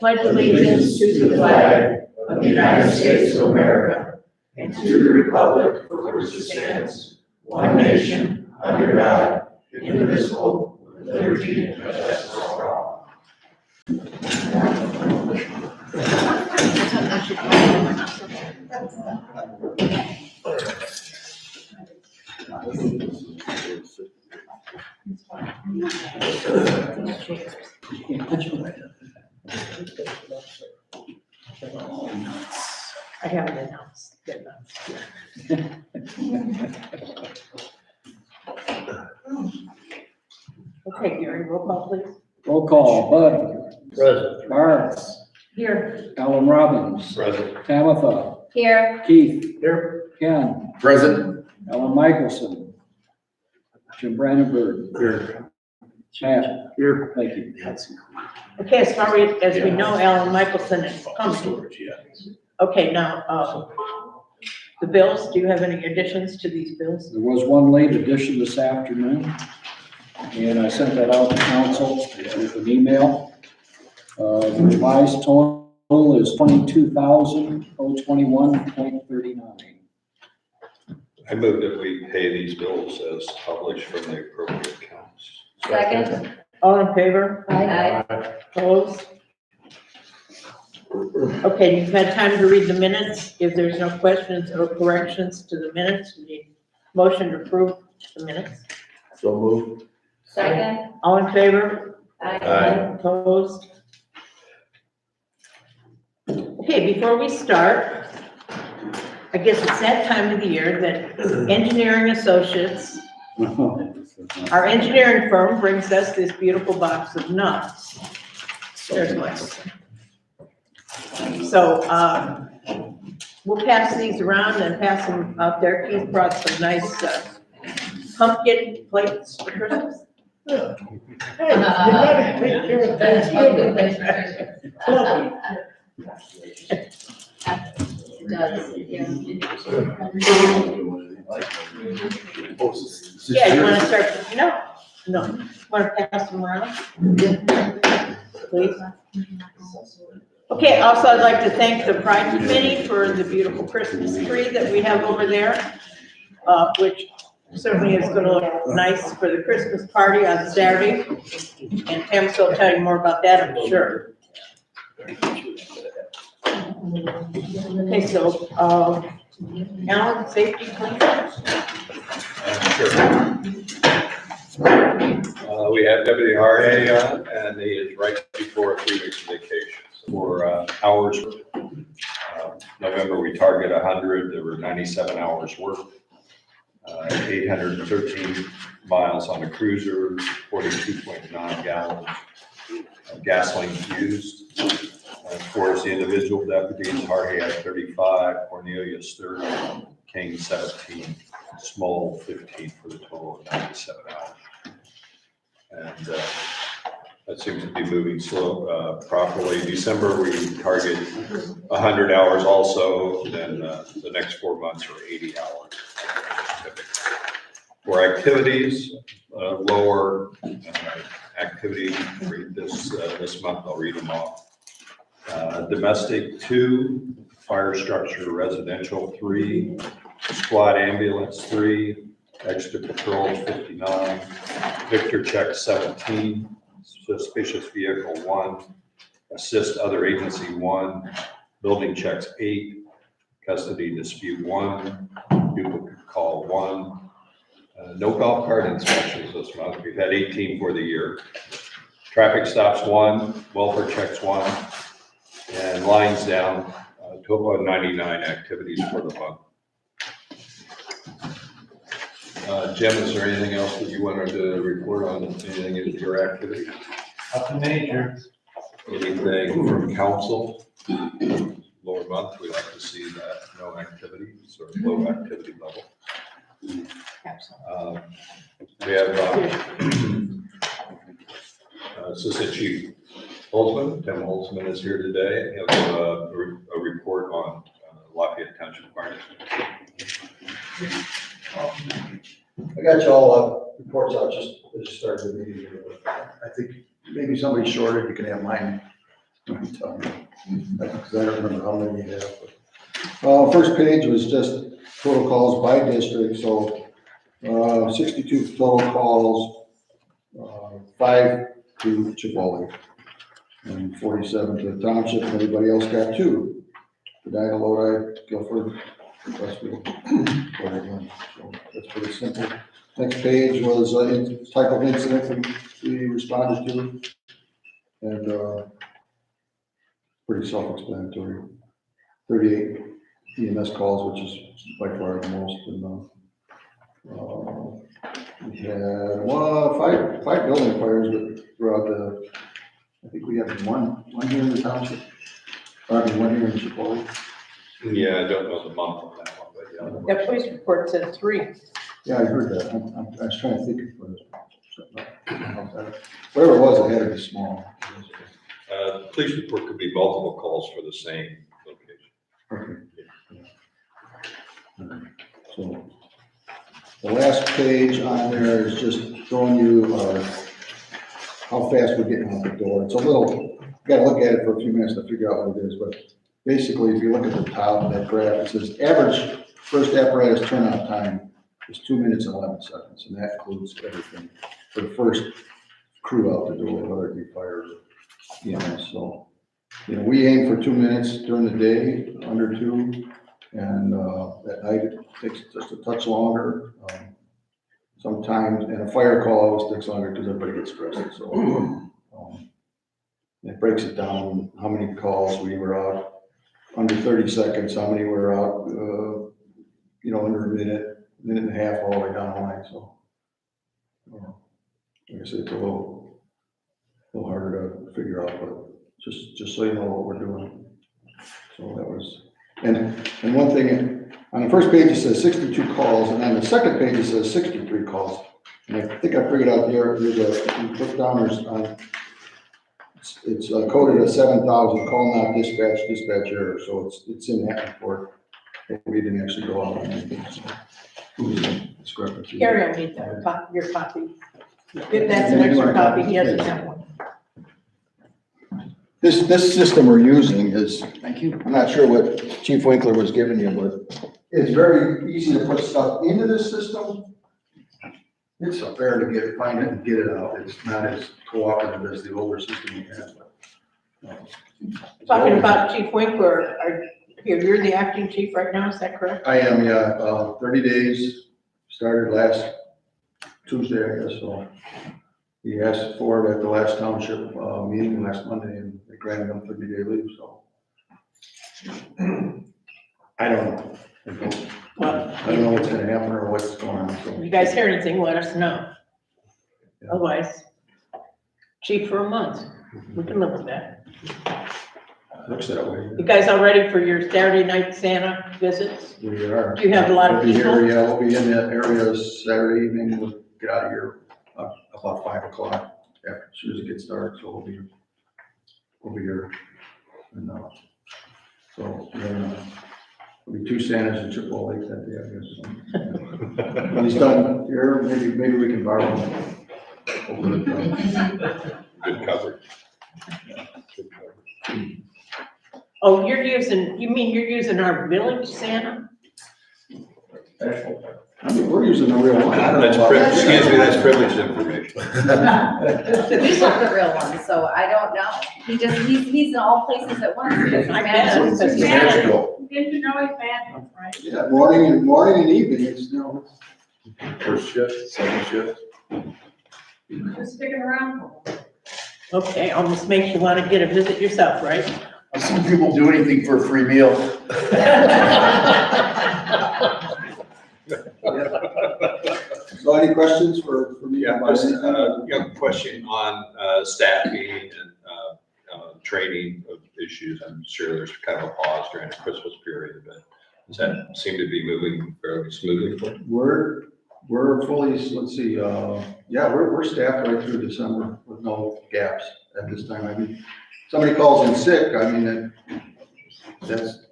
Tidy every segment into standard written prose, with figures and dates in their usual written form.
pledge allegiance to the flag of the United States of America and to the republic for which it stands, one nation, under God, indivisible, with liberty and justice for all. I haven't announced. Okay, Gary, roll call, please. Roll call, Bud. Present. Barnes. Here. Alan Robbins. Present. Tabitha. Here. Keith. Here. Ken. Present. Alan Michelson. Jim Brandenburg. Here. Matt. Here. Thank you. Okay, as far as we know, Alan Michelson is coming. Okay, now, the bills, do you have any additions to these bills? There was one late addition this afternoon, and I sent that out to council with an email. The revised total is $22,021.39. I move that we pay these bills as published from the appropriate accounts. Second. All in favor? Aye. Opposed? Okay, you've had time to read the minutes. If there's no questions or corrections to the minutes, we need motion to approve the minutes. So moved. Second. All in favor? Aye. Opposed? Okay, before we start, I guess it's that time of the year that Engineering Associates, our engineering firm, brings us this beautiful box of nuts. There's one. So, we'll pass these around and pass them out there. Keith brought some nice pumpkin plates for Christmas. Hey, you gotta take care of Thanksgiving. Yeah, you wanna start, no, wanna pass them around? Please. Okay, also I'd like to thank the Pride Committee for the beautiful Christmas tree that we have over there, which certainly is gonna look nice for the Christmas party on Saturday. And Pam's will tell you more about that, I'm sure. Okay, so, Alan, safety, please. Sure. We have Deputy Hardy on, and he is right before 3 weeks vacation. For hours, November we target 100. There were 97 hours worked, 813 miles on a cruiser, 42.9 gallons of gasoline used. Of course, the individual deputies, Hardy had 35, Cornelius 30, King 17, Small 15 for the total of 97 hours. And that seems to be moving slow, properly. December, we target 100 hours also, then the next 4 months are 80 hours. For activities, lower activity this month, I'll read them off. Domestic 2, fire structure residential 3, squad ambulance 3, extra patrols 59, Victor check 17, suspicious vehicle 1, assist other agency 1, building checks 8, custody dispute 1, duplicate call 1, no golf cart inspections this month. We've had 18 for the year. Traffic stops 1, welfare checks 1, and lines down, total of 99 activities for the month. Jim, is there anything else that you wanted to report on, anything in your activity? Nothing major. Anything from council? Lower month, we like to see that, no activity, sort of low activity level. We have Assistant Chief Holtzman. Tim Holtzman is here today. He has a report on Lafayette Township Fire. I got you all reports out just started the meeting here. I think maybe somebody shorted, you can have mine Because I don't remember how many you have. First page was just total calls by district, so, 62 total calls, 5 to Chippewa. And 47 to the township, and everybody else got 2. Medina, Lodi, Guilford, Westfield. So that's pretty simple. Next page was type of incident we responded to. And pretty self-explanatory. 38 EMS calls, which is by far the most. And we had five building fires, but throughout I think we have one here in the township. One here in Chippewa. Yeah, I don't know the month on that one, but yeah. That police report said 3. Yeah, I heard that. I was trying to think of whatever it was, it had to be small. Police report could be multiple calls for the same location. Okay. So the last page on there is just showing you how fast we're getting out the door. It's a little, you gotta look at it for a few minutes to figure out what it is, but basically, if you look at the top of that graph, it says average first apparatus turnout time is 2 minutes and 11 seconds, and that includes everything for the first crew out the door, whether it be fire or EMS. So, we aim for 2 minutes during the day, under 2, and at night it takes just a touch longer. Sometimes, and a fire call always takes longer because everybody gets stressed. So it breaks it down how many calls we were out under 30 seconds, how many were out, under a minute and a half, all the way down the line. So, like I said, it's a little harder to figure out, but just so you know what we're doing. So that was, and one thing, on the first page it says 62 calls, and on the second page it says 63 calls. And I think I figured out you put down it's coded as 7,000, call not dispatch error, so it's in that report. We didn't actually go out on anything, so. Discrepancy. Gary will need that, your copy. If that's an extra copy, he doesn't have one. This system we're using is, thank you, I'm not sure what Chief Winkler was giving you, but it's very easy to put stuff into this system. It's fair to find it and get it out. It's not as cooperative as the older system we had. Talking about Chief Winkler, you're the acting chief right now, is that correct? I am, yeah, 30 days, started last Tuesday, I guess, so. He asked for it at the last township meeting last Monday, and they granted him 30-day leave, so. I don't know. I don't know what's gonna happen or what's going on, so. If you guys hear anything, let us know. Yeah. Otherwise, chief for a month, we can live with that. Looks that way. You guys all ready for your Saturday night Santa visits? We are. Do you have a lot of We'll be people? here, yeah, we'll be in that area Saturday evening. We'll get out of here about 5 o'clock after, as soon as it gets dark, so we'll be here. And so then there'll be 2 Santas in Chippewa Lake that day, I guess. So. When he's done here, maybe we can borrow him. Good coverage. Oh, you mean you're using our village Santa? I mean, we're using the real one. I don't know about Excuse me, that's privileged information. He's not the real one, so I don't know. He's in all places at once. He doesn't I manage. bet. He's Magical. Didn't you know he's bad, right? Yeah, morning and evening, it's, First shift, second shift. Just sticking around. Okay, almost makes you want to get a visit yourself, right? I've seen people do anything for a free meal. So any questions for me? Yeah, just, a question on staffing and training of issues. I'm sure there's kind of a pause during the Christmas period, but does that seem to be moving fairly smoothly? We're fully, let's see, we're staffed right through December with no gaps at this time. I mean, somebody calls in sick, I mean, that's,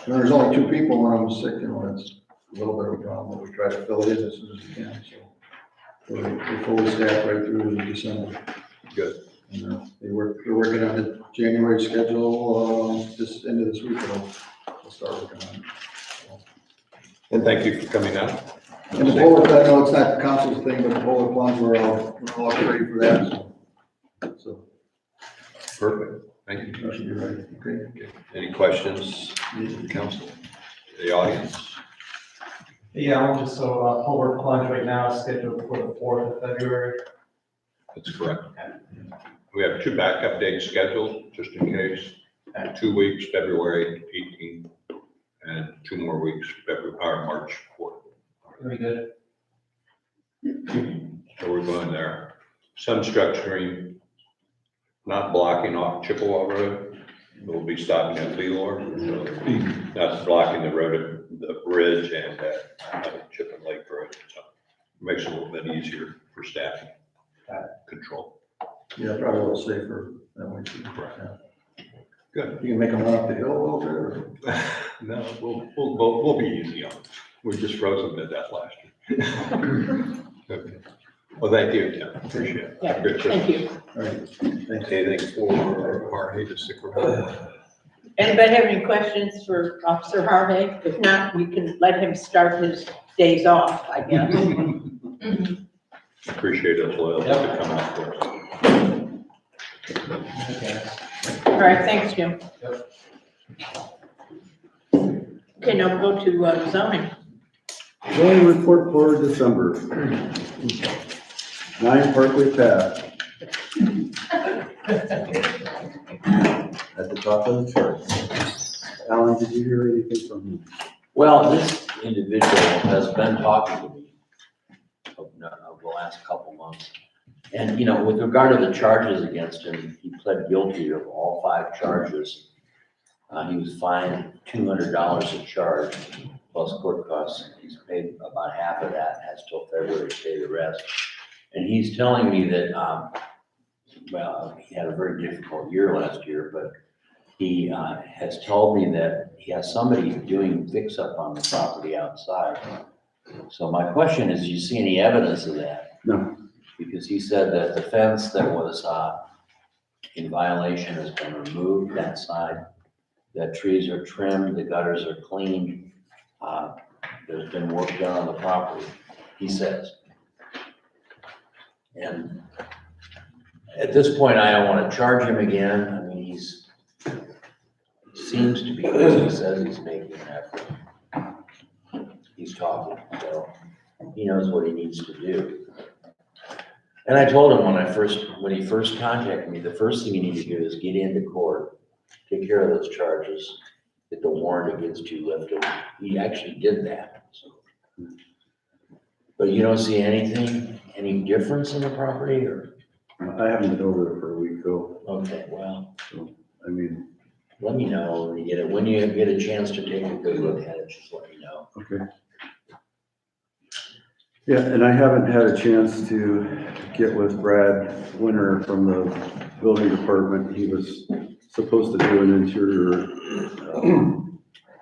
there's only 2 people when I'm sick, that's a little bit of a problem, but we try to fill it in as soon as we can, so we're fully staffed right through December. Good. And they're working on it January schedule, this end of this week, we'll start working on it. And thank you for coming out. And the boiler, I know it's not the council's thing, but the boiler plunge, we're all ready for that, so. Perfect. Thank you. That should be right, okay. Okay. Any questions, council, the audience? Yeah, I'm just so, full work plunge right now is scheduled for the 4th of February. That's correct. We have 2 backup dates scheduled, just in case. 2 weeks, February 18th, and 2 more weeks, March 4th. Very good. So we're going there. Some structuring, not blocking off Chippewa Road. We'll be stopping at Leelor, so it'll be not blocking the road, the bridge and Chippewa Lake Road. So it makes it a little bit easier for staffing control. Yeah, probably a little safer that way too. Correct. Yeah. Good. You can make them run up the hill a little bit, or? No, we'll be easy on it. We just froze them to death last year. Okay. Well, thank you, Tim. Appreciate it. Yeah, Good thank you. All right, thanks. Anything for Harvey to stick around? Anybody have any questions for Officer Harvey? If not, we can let him start his days off, I guess. Appreciate his loyalty to come out for us. Okay. All right, thanks, Jim. Yep. Okay, now we'll go to zoning. Zoning report for December. 9 Parkway Path. At the top of the chart. Alan, did you hear anything from him? Well, this individual has been talking to me over the last couple months. And, you know, with regard to the charges against him, he pled guilty of all 5 charges. He was fined $200 a charge plus court costs. He's paid about half of that, has till February to pay the rest. And he's telling me that, well, he had a very difficult year last year, but he has told me that he has somebody doing fix-up on the property outside. So my question is, do you see any evidence of that? No. Because he said that the fence that was in violation has been removed that side, that trees are trimmed, the gutters are cleaned. There's been work done on the property, he says. And at this point, I don't want to charge him again. I mean, he seems to be, as he says, he's making an effort. He's talking, so he knows what he needs to do. And I told him when he first contacted me, the first thing you need to do is get into court, take care of those charges, get the warrant against you lifted. He actually did that, so. But you don't see any difference in the property, or? I haven't been over there for a week though. Okay, well, I mean, let me know when you get a chance to take a good look at it, just let me know. okay. Yeah, and I haven't had a chance to get with Brad Winter from the building department. He was supposed to do an interior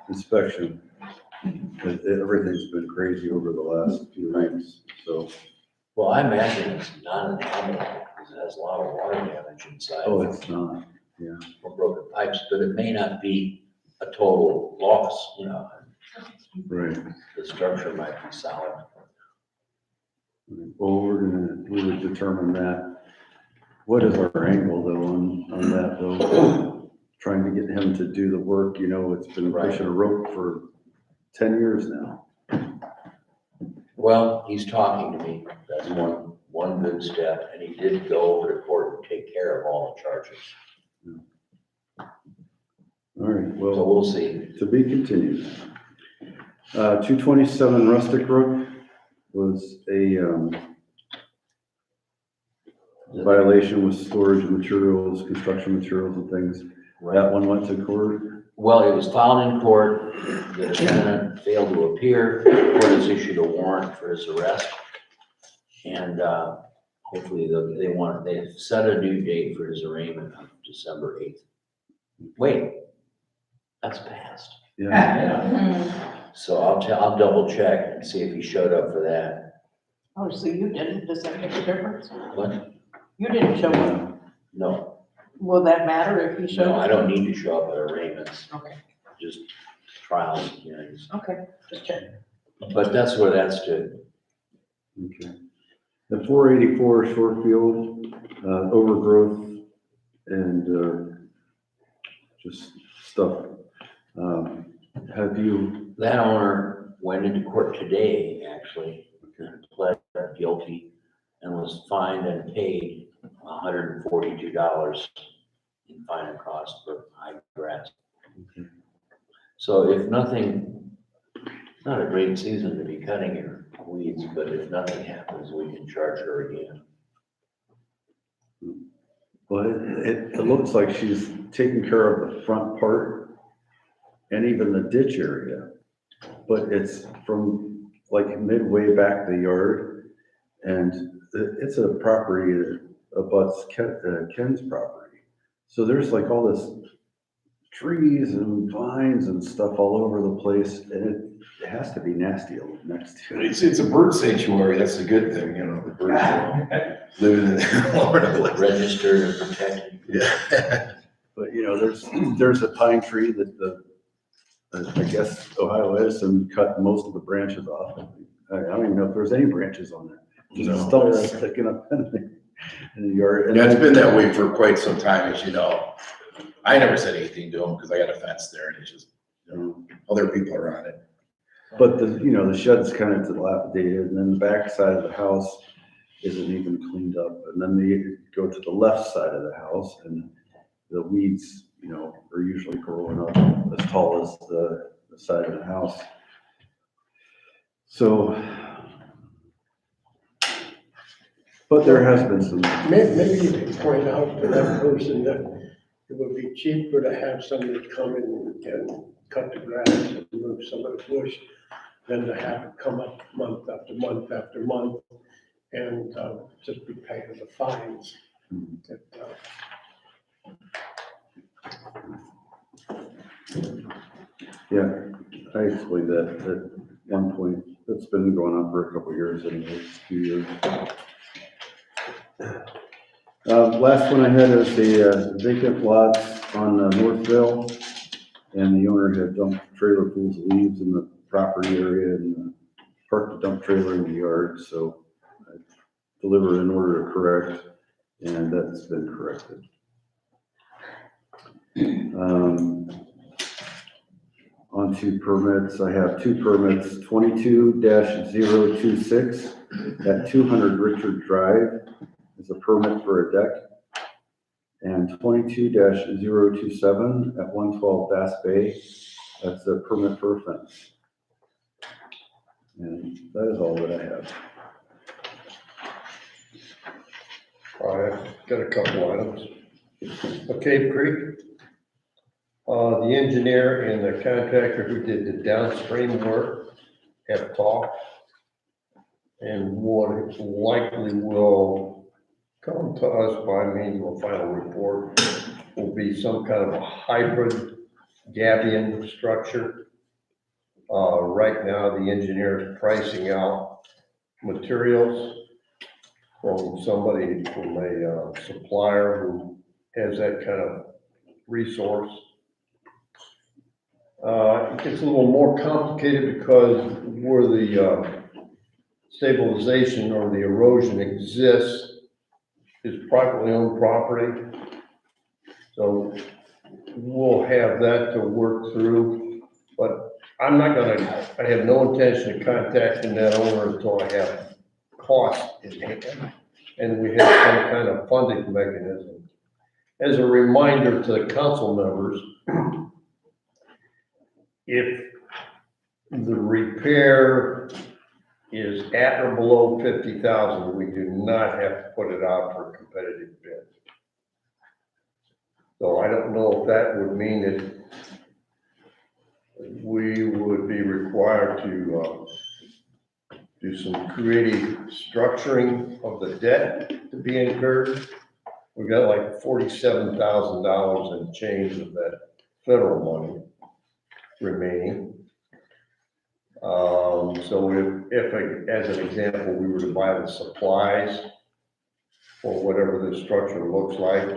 inspection. But everything's been crazy over the last few weeks, so. Well, I imagine it's non-inhabitable because it has a lot of water damage inside. Oh, it's not, yeah. From broken pipes, but it may not be a total loss, you know. Right. The structure might be solid. Well, we would determine that. What is our angle though on that though? Trying to get him to do the work, you know, it's been pushing a rope for 10 years now. Well, he's talking to me. That's one good step, and he did go over to court and take care of all the charges. All right, So well, we'll see. to be continued. 227 Rustic Road was a violation with storage of materials, construction materials and things. That one went to court. Well, it was filed in court. The defendant failed to appear. Court has issued a warrant for his arrest. And hopefully they've set a new date for his arraignment of December 8th. Wait, that's passed. Yeah. So I'll double check and see if he showed up for that. Oh, so you didn't? Does that make a difference? What? You didn't show up? No. Will that matter if he shows? No, I don't need to show up at arraignments, Okay, just trials, hearings. okay, just check. But that's where that stood. Okay. The 484 Shorefield, overgrowth and just stuff. Have you, That owner went into court today, actually, and pled guilty and was fined and paid $142 in fine and cost for high grass. So if nothing, it's not a great season to be cutting your weeds, but if nothing happens, we can charge her again. well, it looks like she's taking care of the front part and even the ditch area. But it's from like midway back the yard, and it's a property that abuts Ken's property. So there's like all this trees and vines and stuff all over the place, and it has to be nasty next to it. It's a bird sanctuary, that's a good thing, you know, the birds living in Florida. Registered and protected. Yeah. But you know, there's a pine tree that I guess Ohio Edison cut most of the branches off. I don't even know if there's any branches on there. Just No. stumps sticking up in the yard. And Yeah, it's been that way for quite some time, as you know. I never said anything to him because I got a fence there and it's just, you know, other people are on it. But the shed's kind of dilapidated, and then the back side of the house isn't even cleaned up. And then you go to the left side of the house, and the weeds, you know, are usually growing up as tall as the side of the house. So, but there has been some. Maybe you could point out to that person that it would be cheaper to have somebody come in and cut the grass and remove some of the bush than to have it come up month after month after month and just be paying the fines. Yeah, I explained that at one point. It's been going on for a couple of years, anyway, a few years. Last one I had is the vacant lots on Northville, and the owner had dumped trailer fulls of leaves in the property area and parked the dump trailer in the yard, so I delivered an order to correct, and that's been corrected. On to permits, I have two permits, 22-026 at 200 Richard Drive is a permit for a deck, and 22-027 at 112 Bass Bay, that's a permit for a fence. And that is all that I have. I've got a couple items. Okay, Creek. The engineer and the contractor who did the downstream work have talked. And what likely will come to us by means of a final report will be some kind of a hybrid gabion structure. Right now, the engineer is pricing out materials from somebody, from a supplier who has that kind of resource. It gets a little more complicated because where the stabilization or the erosion exists is privately owned property. So we'll have that to work through, but I have no intention of contacting that owner until I have costs in hand and we have some kind of funding mechanism. As a reminder to the council members, if the repair is at or below 50,000, we do not have to put it out for a competitive bid. So I don't know if that would mean that we would be required to do some creative structuring of the debt to be incurred. We've got like $47,000 in change of that federal money remaining. So if as an example, we were to buy the supplies for whatever the structure looks like,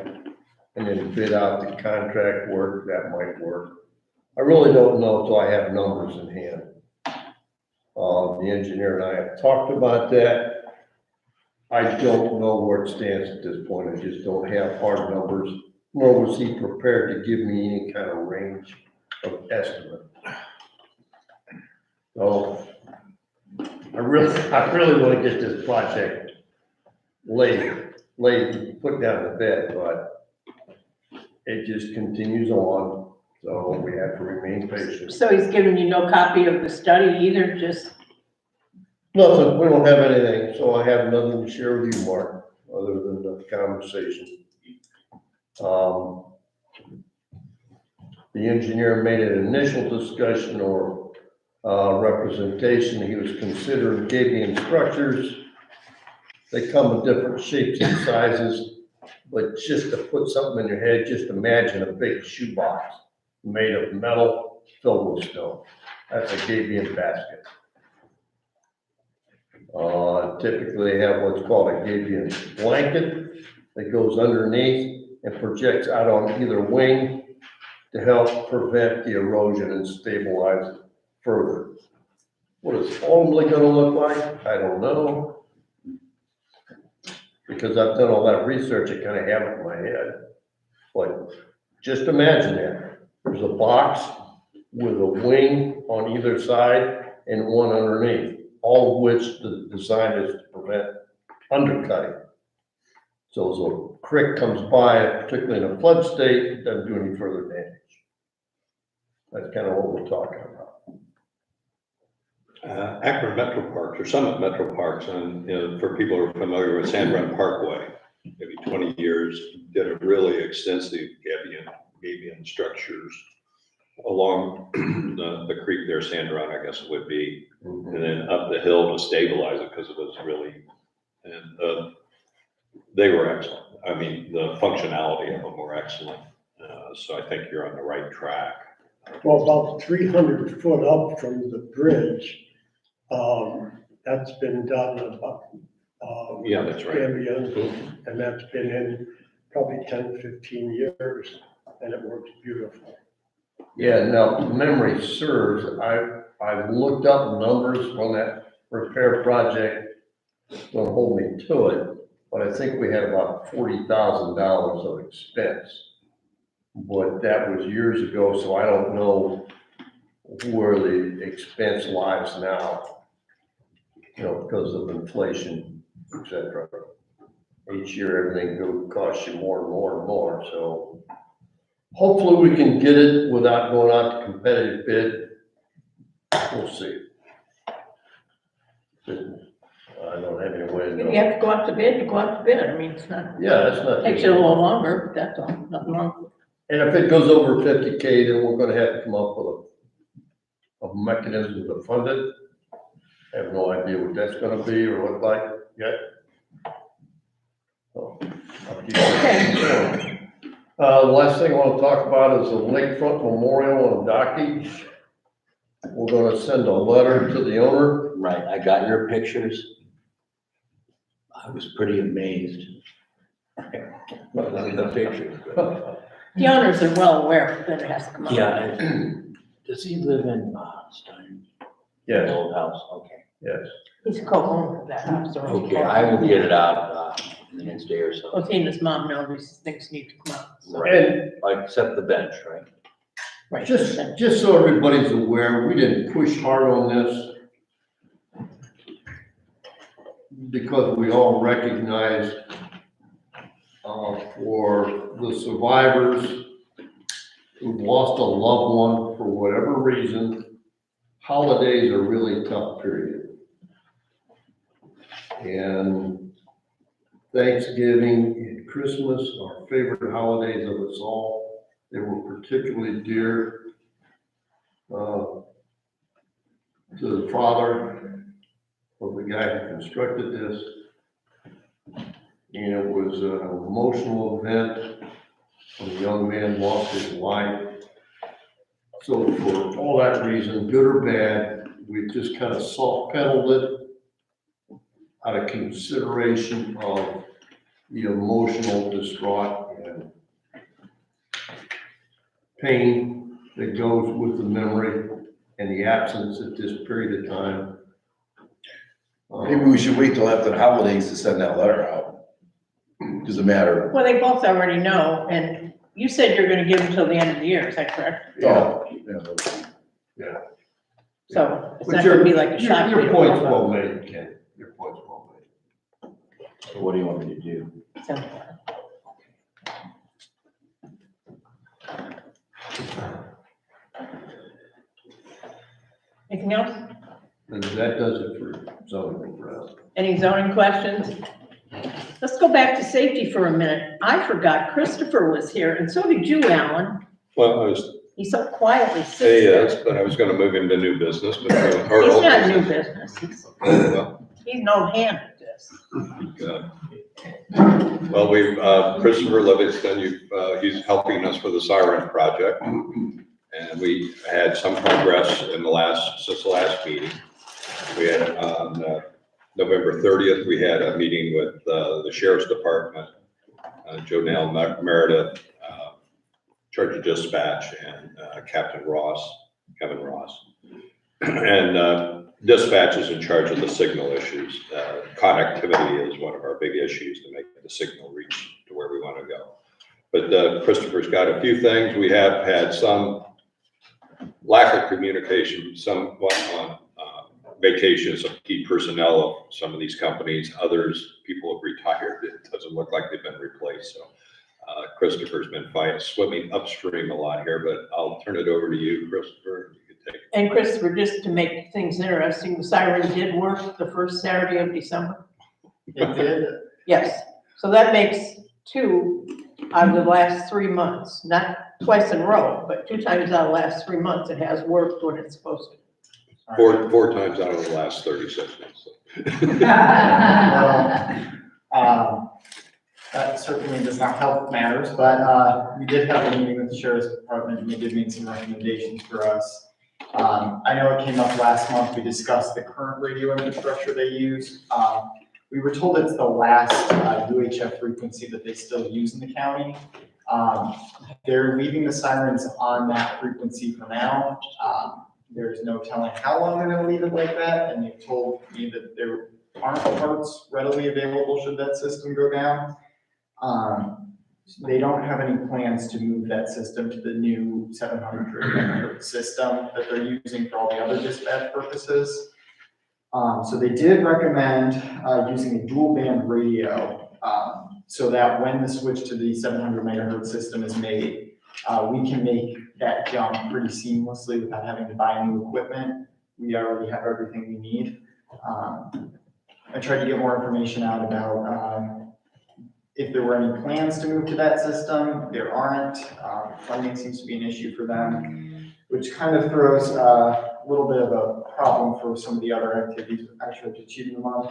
and then bid out the contract work, that might work. I really don't know until I have numbers in hand. The engineer and I have talked about that. I don't know where it stands at this point. I just don't have hard numbers, nor was he prepared to give me any kind of range of estimate. So I really want to get this project laid, put down to bed, but it just continues on, so we have to remain patient. So he's giving you no copy of the study either, just, Nothing, we don't have anything, so I have nothing to share with you, Mark, other than the conversation. The engineer made an initial discussion or representation. He was considering Gabion structures. They come in different shapes and sizes, but just to put something in your head, just imagine a big shoebox made of metal filled with snow. That's a Gabion basket. Typically they have what's called a Gabion blanket that goes underneath and projects out on either wing to help prevent the erosion and stabilize it further. What it's ultimately gonna look like, I don't know. Because I've done all that research, I kind of have it in my head. But just imagine that. There's a box with a wing on either side and one underneath, all of which the design is to prevent undercutting. So as a creek comes by, particularly in a flood state, it doesn't do any further damage. That's kind of what we're talking about. Akron Metro Parks or Summit Metro Parks, and for people who are familiar with Sand Run Parkway, maybe 20 years, did a really extensive gabion structures along the creek there, Sand Run, I guess it would be, and then up the hill to stabilize it because it was really, and they were excellent. I mean, the functionality of them were excellent. So I think you're on the right track. Well, about 300 foot up from the bridge, that's been done about. Yeah, that's right. Ambient, and that's been in probably 10, 15 years, and it works beautiful. Yeah, now, if memory serves, I've looked up numbers on that repair project. Don't hold me to it, but I think we had about $40,000 of expense. But that was years ago, so I don't know where the expense lies now. Because of inflation, et cetera. Each year, everything costs you more and more and more, so hopefully we can get it without going out to competitive bid. We'll see. I don't have any way to if know. you have to go out to bid, you go out to bid. I mean, it's not, Yeah, that's not. takes you a little longer, but that's all, nothing wrong. And if it goes over 50K, then we're gonna have to come up with a mechanism to fund it. I have no idea what that's gonna be or look like yet. So, I'll keep you informed. The last thing I want to talk about is the lakefront memorial on Dockage. We're gonna send a letter to the owner. Right, I got your pictures. I was pretty amazed. The pictures. The owners are well aware that it has to come out. Yeah, does he live in Stein? Yes, Old house, okay. yes. He's co-owner of that house. or- Okay, I will get it out in the next day or so. Well, he and his mom know these things need to come out. Right, And except the bench, right? Right. just so everybody's aware, we didn't push hard on this because we all recognize for the survivors who've lost a loved one for whatever reason, holidays are really tough period. And Thanksgiving and Christmas are favorite holidays of us all. They were particularly dear to the father of the guy who constructed this. And it was an emotional event when the young man lost his life. So for all that reason, good or bad, we just kind of soft pedaled it out of consideration of the emotional distraught and pain that goes with the memory and the absence at this period of time. Maybe we should wait till after the holidays to send that letter out. Does it matter? Well, they both already know, and you said you're gonna give them till the end of the year, is that correct? Oh, So it's But not gonna be like a shock. Your point's well made, Ken. Your point's well made. So what do you want me to do? So- Anything else? And that does it for zoning for us. Any zoning questions? Let's go back to safety for a minute. I forgot Christopher was here, and so did you, Alan. Well, I was, He so quietly sits he there. is, but I was gonna move into new business, but. He's not new business. Well, He's no hand at this. good. Well, we've, Christopher Livingston, he's helping us with the siren project. And we had some progress since the last meeting. We had, on November 30th, we had a meeting with the Sheriff's Department, Jonelle Meredith, Charge of Dispatch, and Kevin Ross. And dispatch is in charge of the signal issues. Connectivity is one of our big issues to make the signal reach to where we want to go. But Christopher's got a few things. We have had some lack of communication, somewhat on vacations of key personnel of some of these companies. Others, people have retired. It doesn't look like they've been replaced. So Christopher's been swimming upstream a lot here, but I'll turn it over to you, Christopher. You can take it. And Christopher, just to make things interesting, the siren did work the first Saturday of December. It did. Yes, so that makes 2 out of the last 3 months, not twice in a row, but 2 times out of the last 3 months, it has worked when it's supposed to. Four times out of the last 36 months. That certainly does not help matters, but we did have a meeting with the Sheriff's Department, and they did make some recommendations for us. I know it came up last month, we discussed the current radio infrastructure they use. We were told it's the last UHF frequency that they still use in the county. They're leaving the sirens on that frequency for now. There's no telling how long they're gonna leave it like that, and they've told me that there aren't parts readily available should that system go down. They don't have any plans to move that system to the new 700 megahertz system that they're using for all the other dispatch purposes. So they did recommend using a dual band radio, so that when the switch to the 700 megahertz system is made, we can make that jump pretty seamlessly without having to buy new equipment. We already have everything we need. I tried to get more information out about if there were any plans to move to that system. There aren't. Funding seems to be an issue for them, which kind of throws a little bit of a problem for some of the other activities actually achieving the month.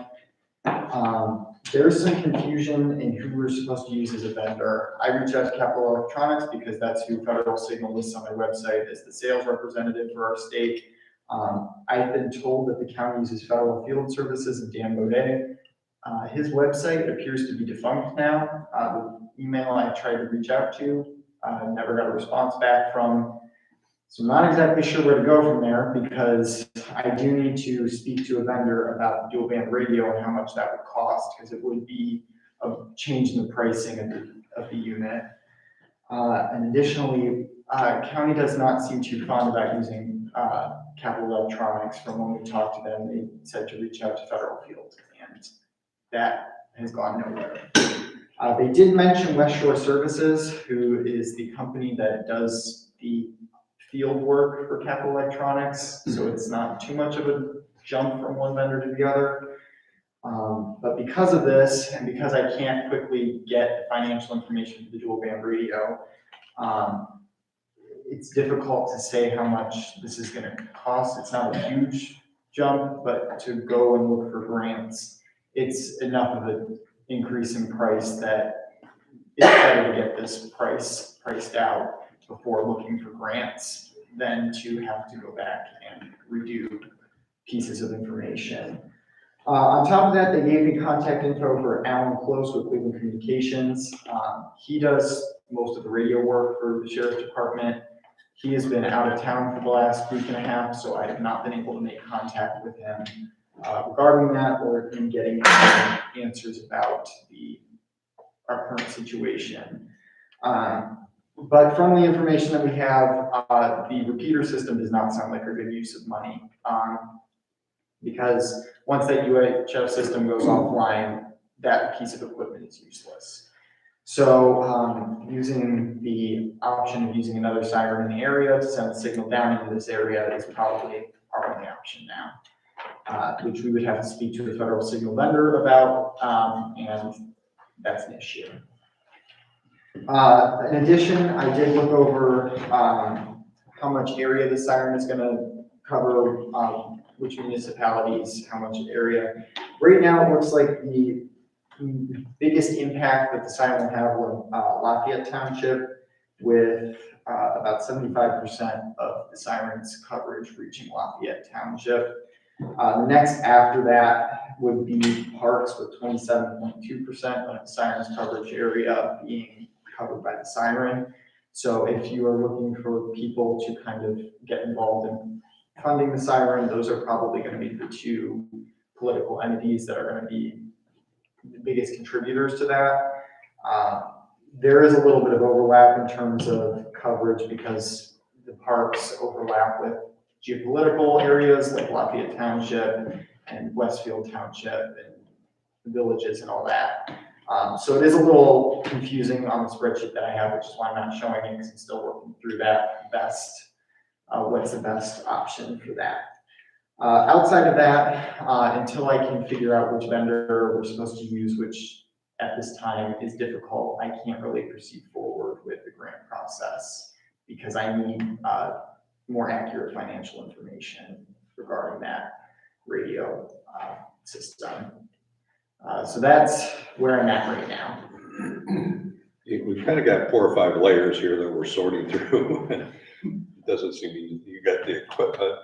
There's some confusion in who we're supposed to use as a vendor. I reached out to Capital Electronics because that's who Federal Signal lists on their website as the sales representative for our state. I've been told that the county uses Federal Field Services and Dan Baudet. His website appears to be defunct now. The email I tried to reach out to, never got a response back from. So I'm not exactly sure where to go from there because I do need to speak to a vendor about the dual band radio and how much that would cost, because it would be a change in the pricing of the unit. And additionally, county does not seem too fond about using Capital Electronics. From when we talked to them, they said to reach out to Federal Field, and that has gone nowhere. They did mention West Shore Services, who is the company that does the field work for Capital Electronics, so it's not too much of a jump from one vendor to the other. But because of this, and because I can't quickly get financial information for the dual band radio, it's difficult to say how much this is going to cost. It's not a huge jump, but to go and look for grants, it's enough of an increase in price that it's better to get this priced out before looking for grants than to have to go back and redo pieces of information. On top of that, they gave me contact info for Alan Close with Cleveland Communications. He does most of the radio work for the Sheriff's Department. He has been out of town for the last week and a half, so I have not been able to make contact with him regarding that or in getting answers about our current situation. But from the information that we have, the repeater system does not sound like a good use of money. Because once that UHF system goes offline, that piece of equipment is useless. So using the option of using another siren in the area to send the signal down into this area is probably our only option now, which we would have to speak to the federal signal vendor about, and that's an issue. In addition, I did look over how much area the siren is going to cover, which municipalities, how much area. Right now, it looks like the biggest impact that the siren will have will Lafayette Township, with about 75% of the siren's coverage reaching Lafayette Township. The next after that would be Parks with 27.2% of the siren's coverage area being covered by the siren. So if you are looking for people to kind of get involved in funding the siren, those are probably going to be the two political entities that are going to be the biggest contributors to that. There is a little bit of overlap in terms of coverage because the parks overlap with geopolitical areas like Lafayette Township and Westfield Township and villages and all that. So it is a little confusing on the spreadsheet that I have, which is why I'm not showing it, because I'm still working through that what's the best option for that. Outside of that, until I can figure out which vendor we're supposed to use, which at this time is difficult, I can't really proceed forward with the grant process because I need more accurate financial information regarding that radio system. So that's where I'm at right now. We've kind of got 4 or 5 layers here that we're sorting through. It doesn't seem you got the equipment,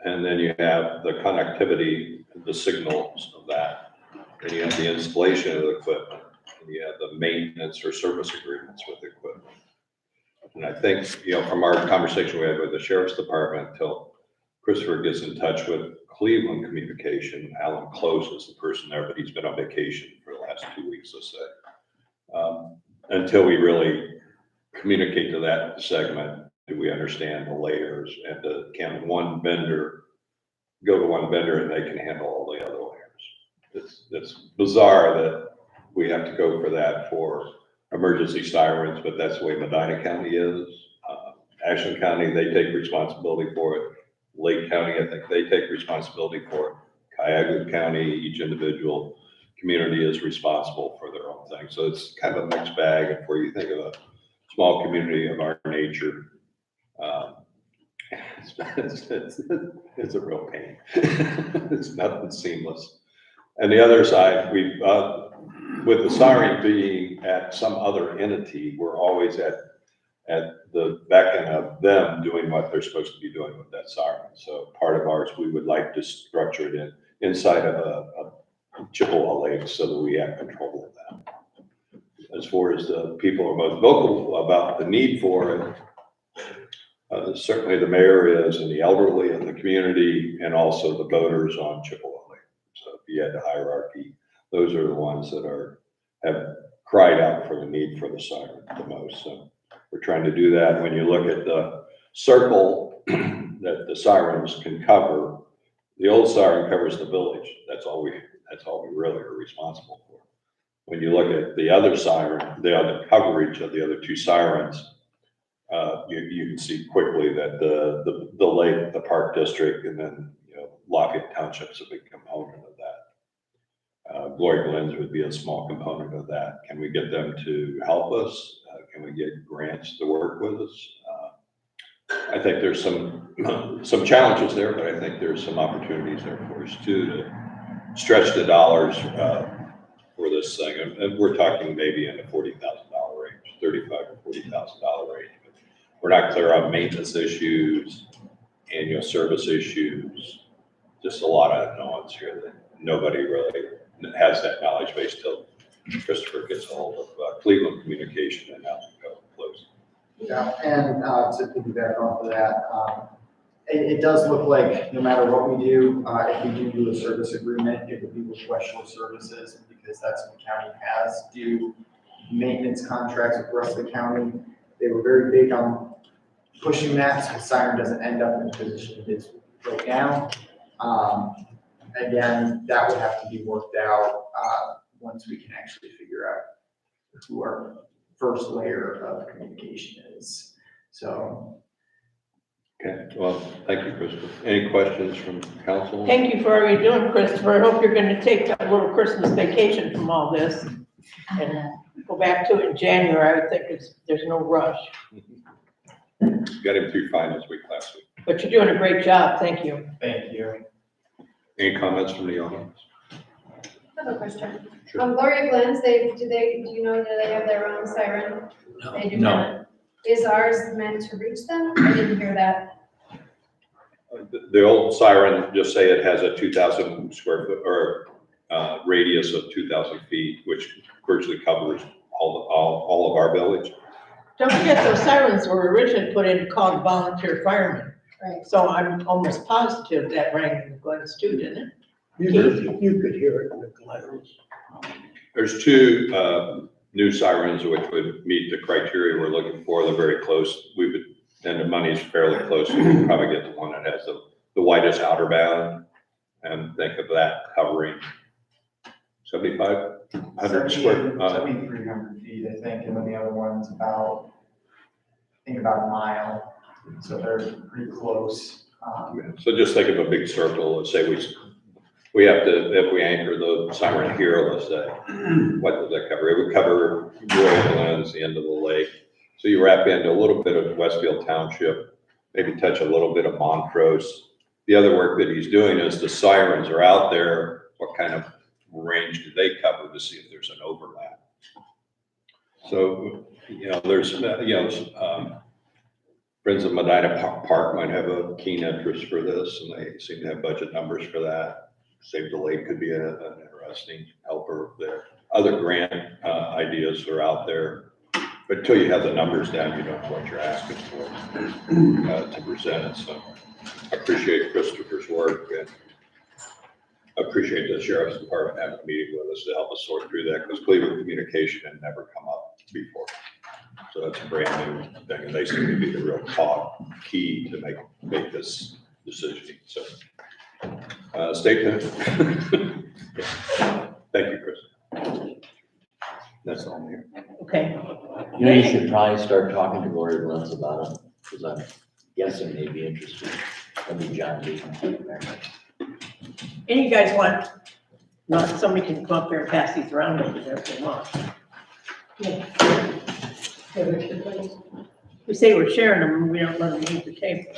and then you have the connectivity, the signals of that, and you have the installation of the equipment, and you have the maintenance or service agreements with the equipment. And I think, from our conversation we had with the sheriff's department, until Christopher gets in touch with Cleveland Communication, Alan Close is the person there, but he's been on vacation for the last 2 weeks, let's say. Until we really communicate to that segment, do we understand the layers, and can one vendor go to one vendor and they can handle all the other layers? It's bizarre that we have to go for that for emergency sirens, but that's the way Medina County is. Ashland County, they take responsibility for it. Lake County, I think they take responsibility for it. Cuyahoga County, each individual community is responsible for their own thing. So it's kind of a mixed bag. And where you think of a small community of our nature, it's a real pain. It's nothing seamless. And the other side, with the siren being at some other entity, we're always at the beck and of them doing what they're supposed to be doing with that siren. So part of ours, we would like to structure it inside of a Chippewa lake so that we have control of that. As far as the people are most vocal about the need for it, certainly the mayor is, and the elderly in the community, and also the voters on Chippewa Lake. So if you had the hierarchy, those are the ones that have cried out for the need for the siren the most. So we're trying to do that. When you look at the circle that the sirens can cover, the old siren covers the village. That's all we really are responsible for. When you look at the other siren, the other coverage of the other 2 sirens, you can see quickly that the lake, the park district, and then Lafayette Township is a big component of that. Glory Glens would be a small component of that. Can we get them to help us? Can we get grants to work with us? I think there's some challenges there, but I think there's some opportunities there for us too to stretch the dollars for this thing. And we're talking maybe in the $40,000 range, $35,000 or $40,000 range. But we're not clear on maintenance issues, annual service issues, just a lot of unknowns here that nobody really has that knowledge base till Christopher gets a hold of Cleveland Communication and now go close. Yeah, and to piggyback off of that, it does look like no matter what we do, if we do a service agreement, it would be with West Shore Services, because that's what the county has, do maintenance contracts with the rest of the county. They were very big on pushing that, so the siren doesn't end up in the position it is right now. Again, that would have to be worked out, once we can actually figure out who our first layer of communication is, so. Okay, well, thank you, Christopher. Any questions from council? Thank you for all you're doing, Christopher. I hope you're gonna take a little Christmas vacation from all this and go back to it in January. I think there's no rush, Got him through finals week last week. but you're doing a great job. Thank you. Thank you. Any comments from the audience? I have a question. Sure. Gloria Glenn's, do you know, do they have their own siren? They do No. not. Is ours meant to reach them? I didn't hear that. The old siren, just say it has a 2,000 square foot or radius of 2,000 feet, which virtually covers all of our village. Don't forget, those sirens were originally put in called volunteer firemen. Right. So I'm almost positive that rang in the Glens too, didn't it? You could hear it in the Glens. There's two new sirens which would meet the criteria we're looking for. They're very close. And the money's fairly close. We can probably get the one that has the widest outer band, and think of that covering 7,500 square. 7,300 feet, I think, and then the other one's about, I think about a mile, so they're pretty close. So just think of a big circle. Let's say we have to, if we anchor the siren here, let's say, what does that cover? It would cover Royal Glens, the end of the lake. So you wrap into a little bit of Westfield Township, maybe touch a little bit of Montrose. The other work that he's doing is the sirens are out there. What kind of range do they cover to see if there's an overlap? So, there's, Friends of Medina Park might have a keen interest for this, and they seem to have budget numbers for that. Save the Lake could be an interesting helper there. Other grant ideas are out there. But until you have the numbers down, you don't know what you're asking for to present it. So I appreciate Christopher's work, and I appreciate the Sheriff's Department having a meeting with us to help us sort through that, because Cleveland communication had never come up before. So that's a brand new thing, and they seem to be the real key to make this decision. So stay tuned. Thank you, Chris. That's all here. Okay. You should probably start talking to Gloria Glens about it, because I'm guessing they'd be interested. I mean, John Lee. And you guys want, somebody can come up here and pass these around over there if they want. We say we're sharing them, and we don't let them use the table.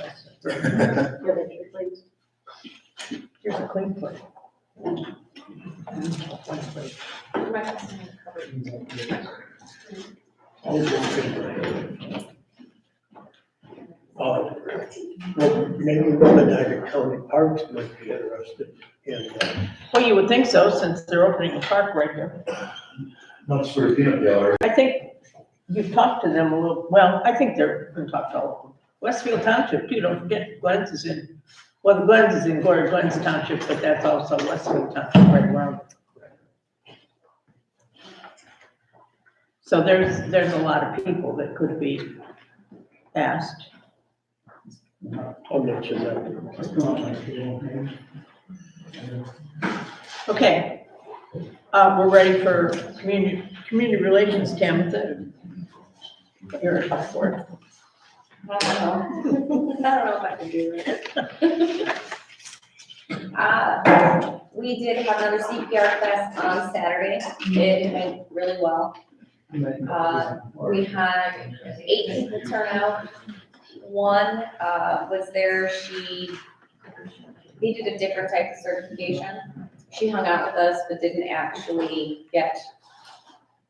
Here's a clean plate. Well, maybe Medina County Parks might be interested in, Well, you would think so, since they're opening a park right here. Not for a peanut gallery. I think you've talked to them a little, well, I think they're going to talk to all of them. Westfield Township too, don't forget, Glens is in, well, the Glens is in Gloria Glens Township, but that's also Westfield Township right around. So there's a lot of people that could be asked. I'll mention that. Okay, we're ready for community relations, Tammy. You're up for it. I don't know if I can do it. We did have another CPR class on Saturday. It went really well. We had 8 people turn out. One was there, she needed a different type of certification. She hung out with us, but didn't actually get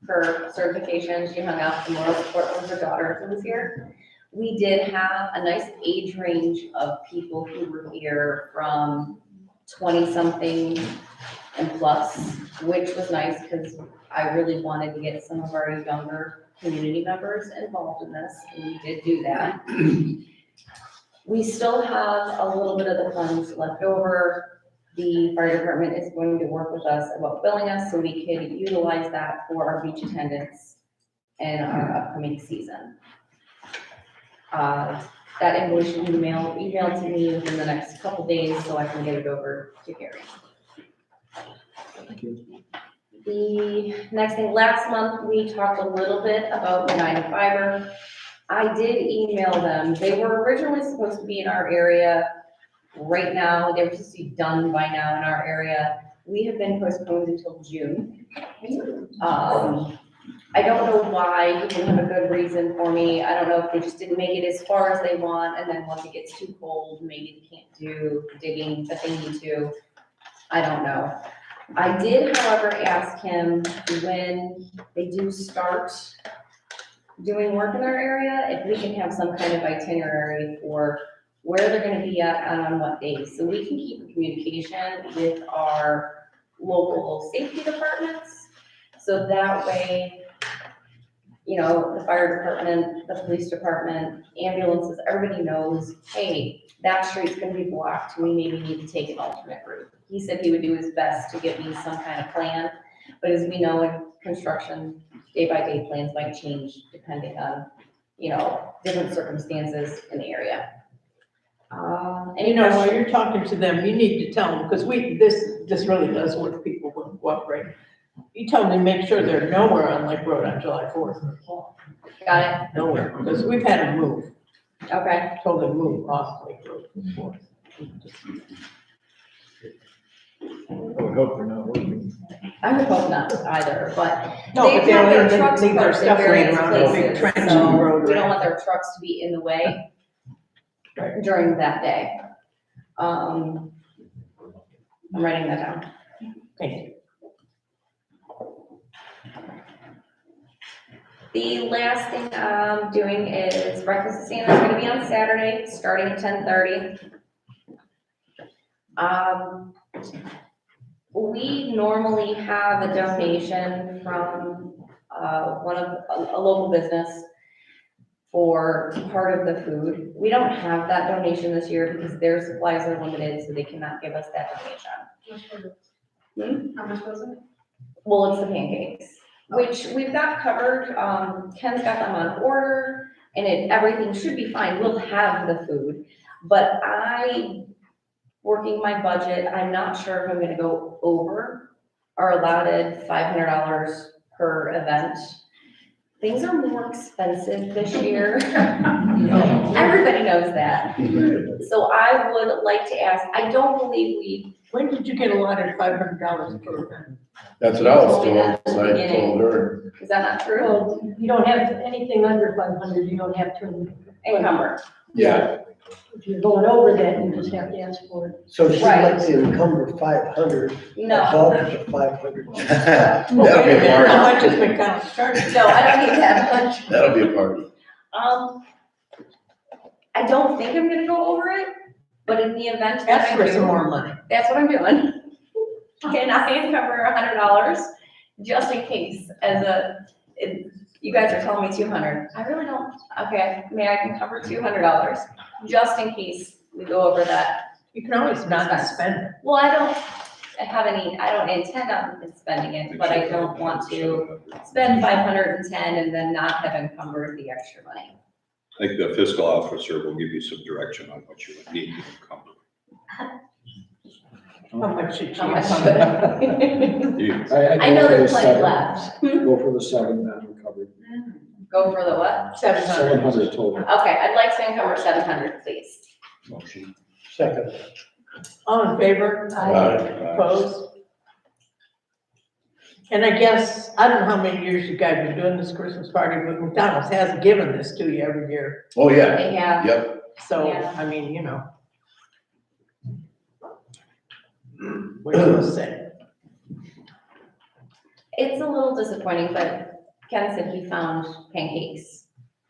her certification. She hung out for moral support from her daughter who was here. We did have a nice age range of people who were here from 20-something and plus, which was nice because I really wanted to get some of our younger community members involved in this, and we did do that. We still have a little bit of the funds left over. The fire department is going to work with us about billing us so we could utilize that for our beach attendants in our upcoming season. That invoice should be emailed to me within the next couple days so I can get it over to Gary. The next thing, last month, we talked a little bit about United Fiber. I did email them. They were originally supposed to be in our area right now. They were supposed to be done by now in our area. We have been postponed until June. I don't know why, he didn't have a good reason for me. I don't know if they just didn't make it as far as they want, and then once it gets too cold, maybe they can't do digging that they need to. I don't know. I did, however, ask him when they do start doing work in our area, if we can have some kind of itinerary for where they're gonna be at and on what days, so we can keep in communication with our local safety departments. So that way, you know, the fire department, the police department, ambulances, everybody knows, hey, that street's gonna be blocked, we maybe need to take an alternate route. He said he would do his best to get me some kind of plan, but as we know in construction, day-by-day plans might change depending on, you know, different circumstances in the area. And you know, while you're talking to them, you need to tell them, because this really does work, people will cooperate. You tell them to make sure they're nowhere on Lake Road on July 4th. Got it? Nowhere, because we've had them move, Okay. told them move off Lake Road. I would hope they're not working. I would hope not either, but No, they but have their they'll trucks leave their parked in stuff laying various around a big places, trench in the so road. we don't want their trucks to be in the way during that day. I'm writing that down. Thank you. The last thing I'm doing is breakfast with Santa is gonna be on Saturday, starting at 10:30. We normally have a donation from, a local business for part of the food. We don't have that donation this year because their supplies are limited, so they cannot give us that donation. How much was it? Well, it's the pancakes, which we've got covered. Ken's got them on order and everything should be fine. We'll have the food. But working my budget, I'm not sure if I'm gonna go over our allotted $500 per event. Things are more expensive this year. Everybody knows that. So I would like to ask, I don't believe When did you get allotted $500 per event? That's what I was told, Yeah. so I told her. is that not true? Well, you don't have anything under 500, you don't have to, Encumber. Yeah. if you're going over that, you just have to ask for it. So she'd Right. like to encumber 500 No, above the 500. That'll be Okay, a how party. much is McDonald's charging? no, I don't need that much. That'll be a party. I don't think I'm gonna go over it, but in the event that Ask I for some do, more money. that's what I'm doing. Can I encumber $100 just in case you guys are telling me 200. I really don't. Okay, may I can cover $200 just in case we go over that. You can always not spend it. Well, I don't intend on spending it, but I don't want to spend 510 and then not have encumbered the extra money. I think the fiscal officer will give you some direction on what you would need to encumber. How much should you How much encumber? You- I know there's plenty left. Go for the 7 that we covered. Go for the what? 700. 700 total. Okay, I'd like to encumber 700, please. Motion. Second. All in favor? Opposed? And I guess, I don't know how many years you guys have been doing this Christmas party, but McDonald's has given this to you every year. Oh, yeah, They have, yep. So, Yeah. I mean, you know. What do you say? it's a little disappointing, but Ken said he found pancakes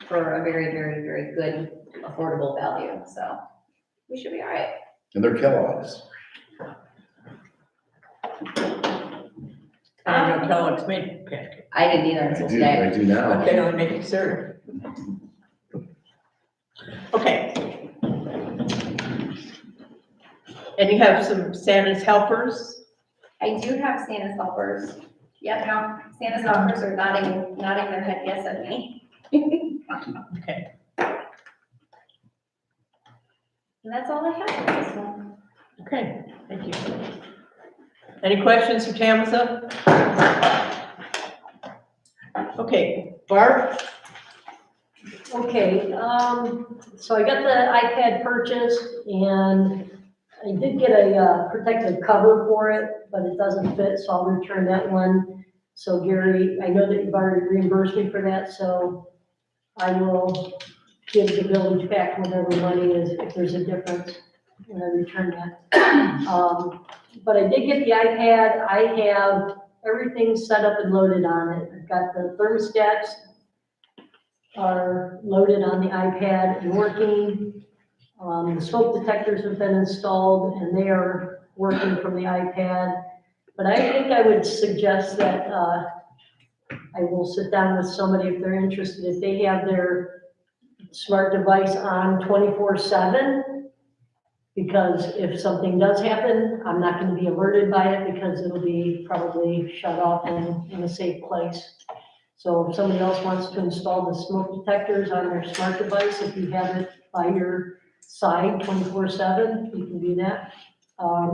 for a very, very, very good, affordable value, so we should be all right. And they're Kellogg's. I don't tell it's made pancake. I didn't either I until do, today. I do now. Okay, I'm making cereal. Okay. And you have some Santa's helpers? I do have Santa's helpers. Yep, no, Santa's helpers are nodding their head yes at me. Okay. And that's all I have for this one. Okay, thank you. Any questions for Tamasa? Okay, Barb? Okay, so I got the iPad purchased and I did get a protective cover for it, but it doesn't fit, so I'll return that one. So Gary, I know that you've already reimbursed me for that, so I will give the village back whatever money is, if there's a difference, when I return that. But I did get the iPad. I have everything set up and loaded on it. I've got the thermostats are loaded on the iPad and working. The smoke detectors have been installed and they are working from the iPad. But I think I would suggest that I will sit down with somebody if they're interested, if they have their smart device on 24/7. Because if something does happen, I'm not gonna be alerted by it because it'll be probably shut off in a safe place. So if somebody else wants to install the smoke detectors on their smart device, if you have it by your side 24/7, you can do that.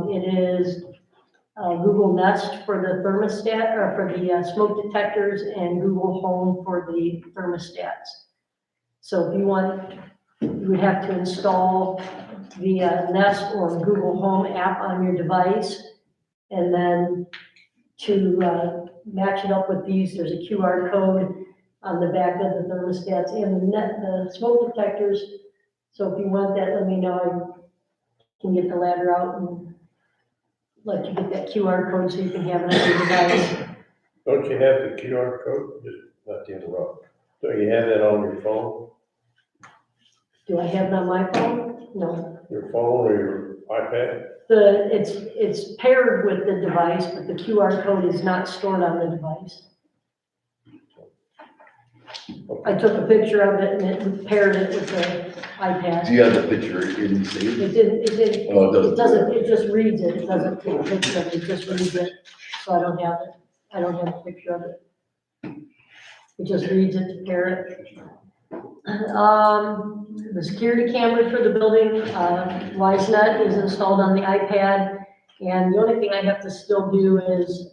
It is Google Nest for the thermostat, or for the smoke detectors, and Google Home for the thermostats. So if you want, you would have to install the Nest or Google Home app on your device. And then to match it up with these, there's a QR code on the back of the thermostats and the smoke detectors. So if you want that, let me know. I can get the ladder out and let you get that QR code so you can have it on your device. Don't you have the QR code? Just not to interrupt. Don't you have that on your phone? Do I have it on my phone? No. Your phone or your iPad? It's paired with the device, but the QR code is not stored on the device. I took a picture of it and it paired it with the iPad. Do you have the picture in saved? Oh, it doesn't, it just reads it, it doesn't take a picture of it, it just reads it, so I don't have it, I don't have a picture of it. It just reads it to pair it. The security camera for the building, WiseNet is installed on the iPad, and the only thing I have to still do is,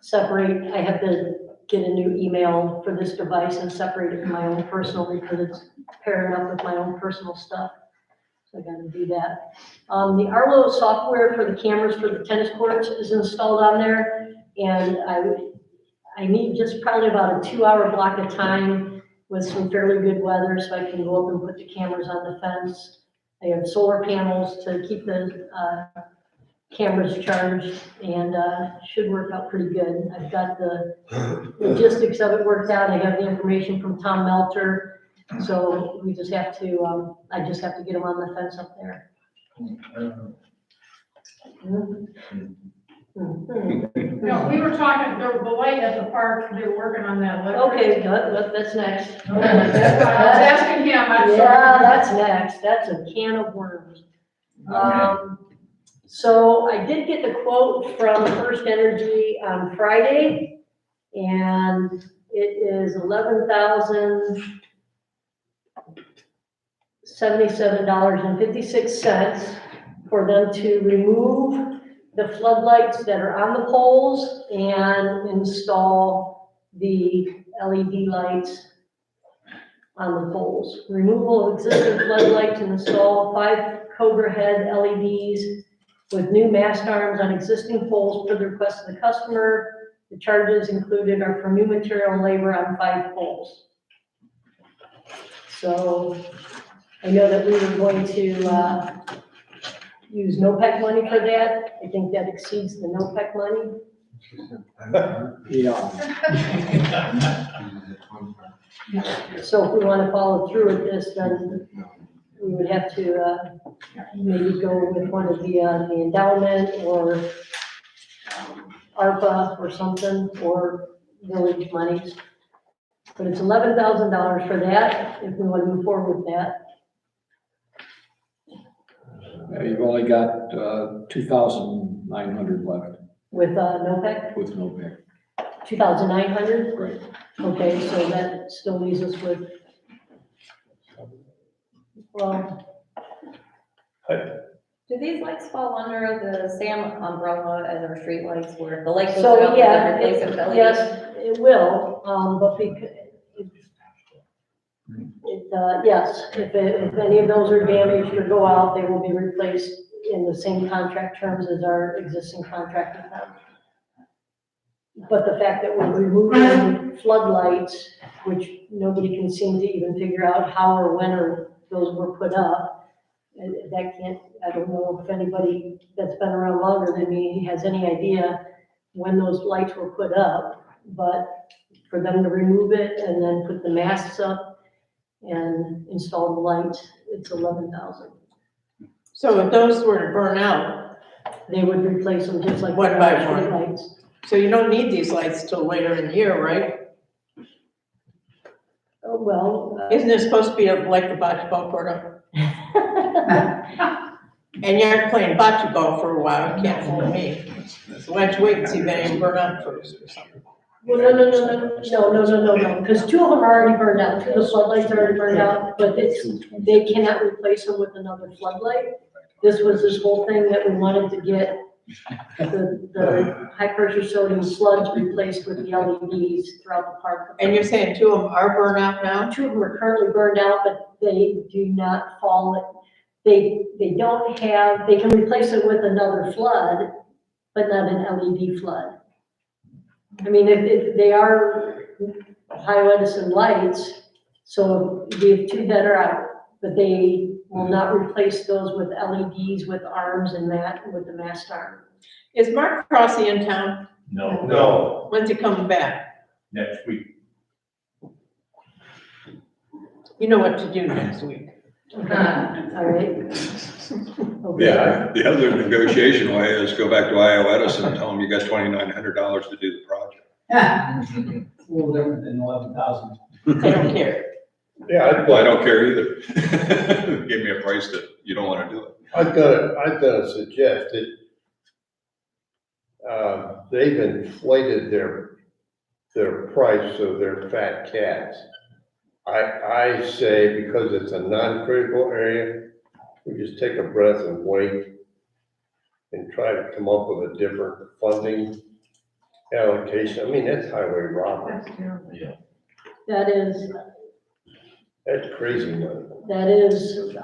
separate, I have to get a new email for this device and separate it from my own personal, because it's pairing up with my own personal stuff. So I gotta do that. The Arlo software for the cameras for the tennis courts is installed on there, and I need just probably about a 2-hour block of time with some fairly good weather, so I can go up and put the cameras on the fence. I have solar panels to keep the cameras charged, and should work out pretty good. I've got the logistics of it worked out. I got the information from Tom Melter, so we just have to, I just have to get them on the fence up there. No, we were talking, the light at the park, they were working on that. Okay, that's next. That's why I was asking him, I'm sorry. Yeah, that's next. That's a can of worms. So I did get the quote from First Energy on Friday, and it is $11,077.56 for them to remove the floodlights that are on the poles and install the LED lights on the poles. Removal of existing floodlights and install 5 Cobra head LEDs with new mast arms on existing poles per the request of the customer. The charges included are for new material and labor on 5 poles. So I know that we were going to use NOPEC money for that. I think that exceeds the NOPEC money. Yeah. So if we want to follow through with this, then we would have to maybe go with one of the endowment or ARPA or something, or village monies. But it's $11,000 for that, if we want to move forward with that. You've only got, 2,900 left With, NOPEC, with no pay. 2,900? Right. Okay, so that still leaves us with, well, Do these lights fall under the SAM umbrella as our street lights where the light goes so, out, yeah, they replace it with LED? yes, it will, but because, yes, if any of those are damaged or go out, they will be replaced in the same contract terms as our existing contract with them. But the fact that we're removing floodlights, which nobody can seem to even figure out how or when or those were put up, and that can't, I don't know if anybody that's been around longer than me has any idea when those lights were put up, but for them to remove it and then put the masts up and install the lights, it's 11,000. So if those were to burn out, They would replace them just like. One by the one. lights. so you don't need these lights till later in the year, right? Oh, well. Isn't it supposed to be like the bocce ball court up? And you aren't playing bocce ball for a while, you can't fool me. So why don't you wait and see if any of them burn out first or something? Well, no, because two of them are already burned out, two of the floodlights are already burned out, but they cannot replace them with another floodlight. This was this whole thing that we wanted to get the high pressure sodium slugs replaced with the LEDs throughout the park. And you're saying two of them are burned out now? Two of them are currently burned out, but they do not fall, they don't have, they can replace it with another flood, but not an LED flood. I mean, if they are high Edison lights, so we have two that are out, but they will not replace those with LEDs with arms and with the mast arm. Is Mark Crossy in town? No. When's he coming back? Next week. You know what to do next week. All right. Okay. Yeah, the other negotiation way is go back to Iowa Edison and tell them you got $2,900 to do the project. It's a little different than 11,000. I don't care. Yeah, Well, I don't care either. Give me a price that you don't want to do it. I've got to suggest that, they've inflated their price of their fat cats. I say because it's a non-critical area, we just take a breath and wait and try to come up with a different funding allocation. I mean, that's highway robbery. That is, That's crazy money. that is,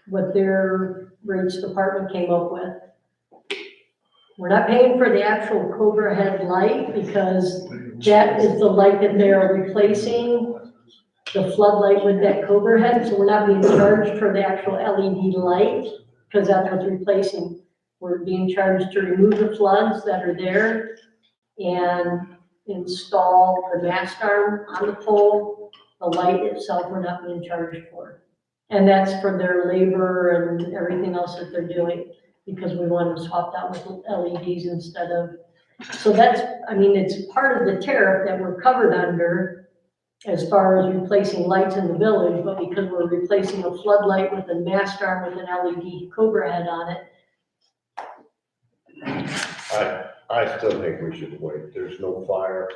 what their rates department came up with. We're not paying for the actual Cobra head light because that is the light that they are replacing, the floodlight with that Cobra head, so we're not being charged for the actual LED light, because that's what's replacing. We're being charged to remove the floods that are there and install the mast arm on the pole. The light itself, we're not being charged for. And that's for their labor and everything else that they're doing, because we want them swapped out with LEDs instead of, so that's, I mean, it's part of the tariff that we're covered under as far as replacing lights in the village, but because we're replacing a floodlight with a mast arm with an LED Cobra head on it. I still think we should wait. There's no fire.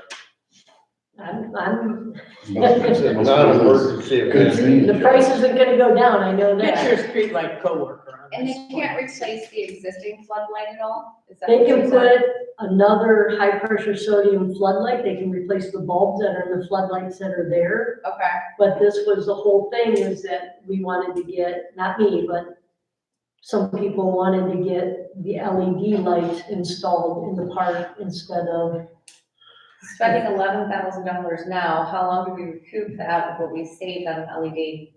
I'm, It's a non-emergency event. the price isn't gonna go down, I know Get that. your streetlight coworker on And this. they can't replace the existing floodlight at all? Is that They what can you said? put another high pressure sodium floodlight, they can replace the bulbs that are in the floodlights that are there. Okay, But this was the whole thing, is that we wanted to get, not me, but some people wanted to get the LED lights installed in the park instead of, spending $11,000 now, how long do we recoup that of what we saved on LED?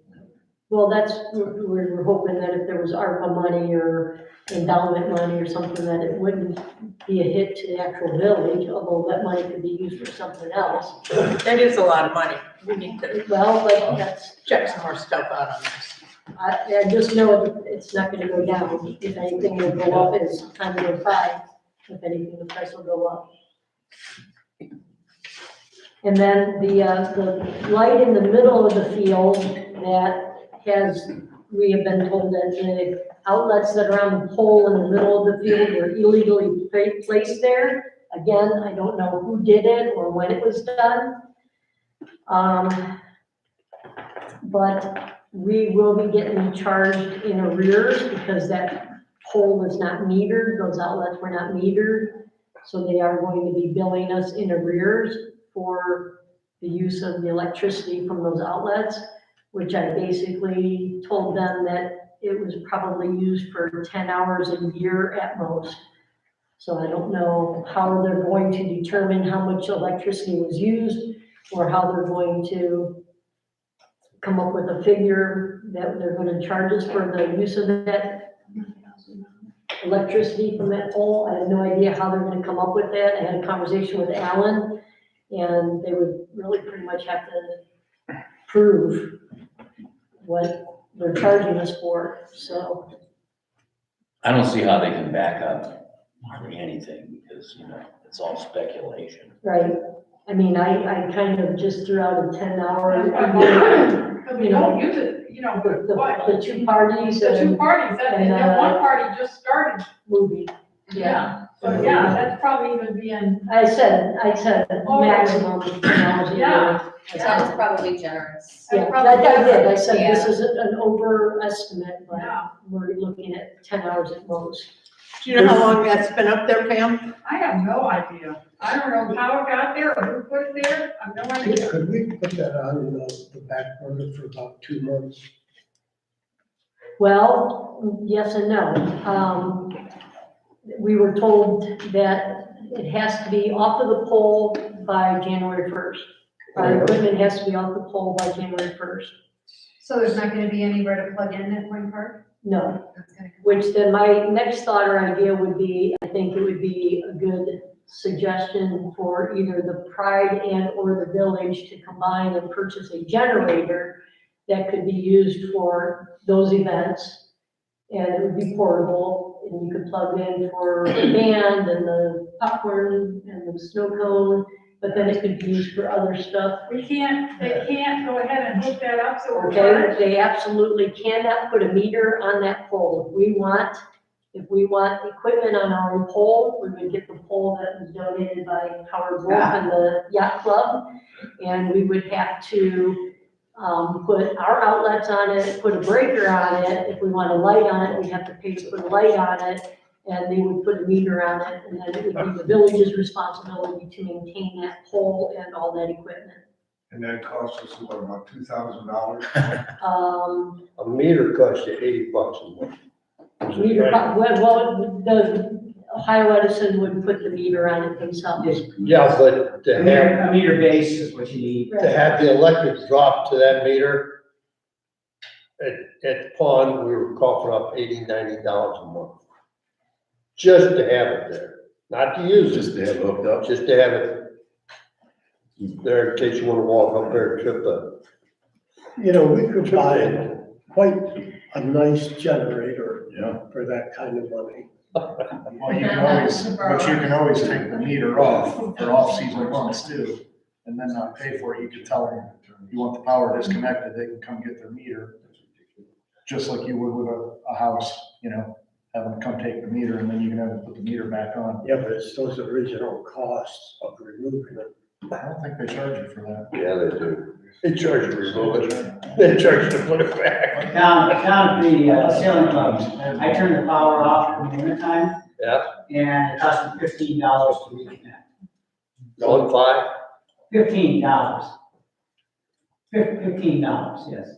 well, that's, we're hoping that if there was ARPA money or endowment money or something, that it wouldn't be a hit to the actual village, although that money could be used for something else. That is a lot of money. We need to Well, but that's, check some more stuff out on this. I just know that it's not gonna go down. If anything, it'll go up as time goes by. If anything, the price will go up. And then the light in the middle of the field that we have been told that the outlets that are on the pole in the middle of the field were illegally placed there. Again, I don't know who did it or when it was done. But we will be getting charged in arrears because that pole is not metered, those outlets were not metered. So they are going to be billing us in arrears for the use of the electricity from those outlets, which I basically told them that it was probably used for 10 hours a year at most. So I don't know how they're going to determine how much electricity was used or how they're going to come up with a figure that they're going to charge us for the use of that electricity from that pole. I have no idea how they're going to come up with that. I had a conversation with Alan, and they would really pretty much have to prove what they're charging us for, so. I don't see how they can back up hardly anything because, it's all speculation. Right, I mean, I kind of just threw out a 10-hour. Because we don't use it, The two parties. The two parties, and then one party just started. Movie. Yeah, so yeah, that's probably even being. I said maximum 10 hours a year. Yeah. That's probably generous. Yeah, That's I did, I said Yeah. this is an overestimate, but Yeah. we're looking at 10 hours at most. Do you know how long that's been up there, Pam? I have no idea. I don't know how it got there or who put it there. I have no idea. Could we put that on the back burner for about 2 months? Well, yes and no. We were told that it has to be off of the pole by January 1st. Our equipment has to be off the pole by January 1st. So there's not gonna be anywhere to plug in at Point Park? No, That's gonna come. which then my next thought or idea would be, I think it would be a good suggestion for either the Pride and or the village to combine and purchase a generator that could be used for those events. And it would be portable, and you could plug in for the band and the popcorn and the snow cone, but then it could be used for other stuff. They can't go ahead and hook that up, so we're Okay, charged. they absolutely cannot put a meter on that pole. If we want equipment on our own pole, we would get the pole that was donated by Howard Wolf and the Yacht Club. And we would have to, put our outlets on it, put a breaker on it. If we want a light on it, we have to pay to put a light on it. And they would put a meter on it, and then it would be the village's responsibility to maintain that pole and all that equipment. And that costs us about $2,000. A meter costs you $80 a month. Meter, well, the Ohio Edison would put the meter on it themselves. Yeah, but to have, A meter base is what you need. to have the electric drop to that meter, at the pond, we were coughing up $80-90 a month. Just to have it there, not to use it. Just to have it hooked up. Just to have it there in case you wanna walk up there and trip up. We could buy quite a nice generator Yeah. for that kind of money. Well, you can always take the meter off for off-season months too, and then not pay for it. You can tell them, you want the power disconnected, they can come get their meter. Just like you would with a house, have them come take the meter and then you can have them put the meter back on. Yeah, but it's those original costs of removing it. I don't think they charge you for that. Yeah, they do. They charge you to remove it. They charge you to put it back. Down at the sailing clubs, I turn the power off in the wintertime. Yeah. And it costs me $15 to reconnect. 1.5? $15. $15, yes.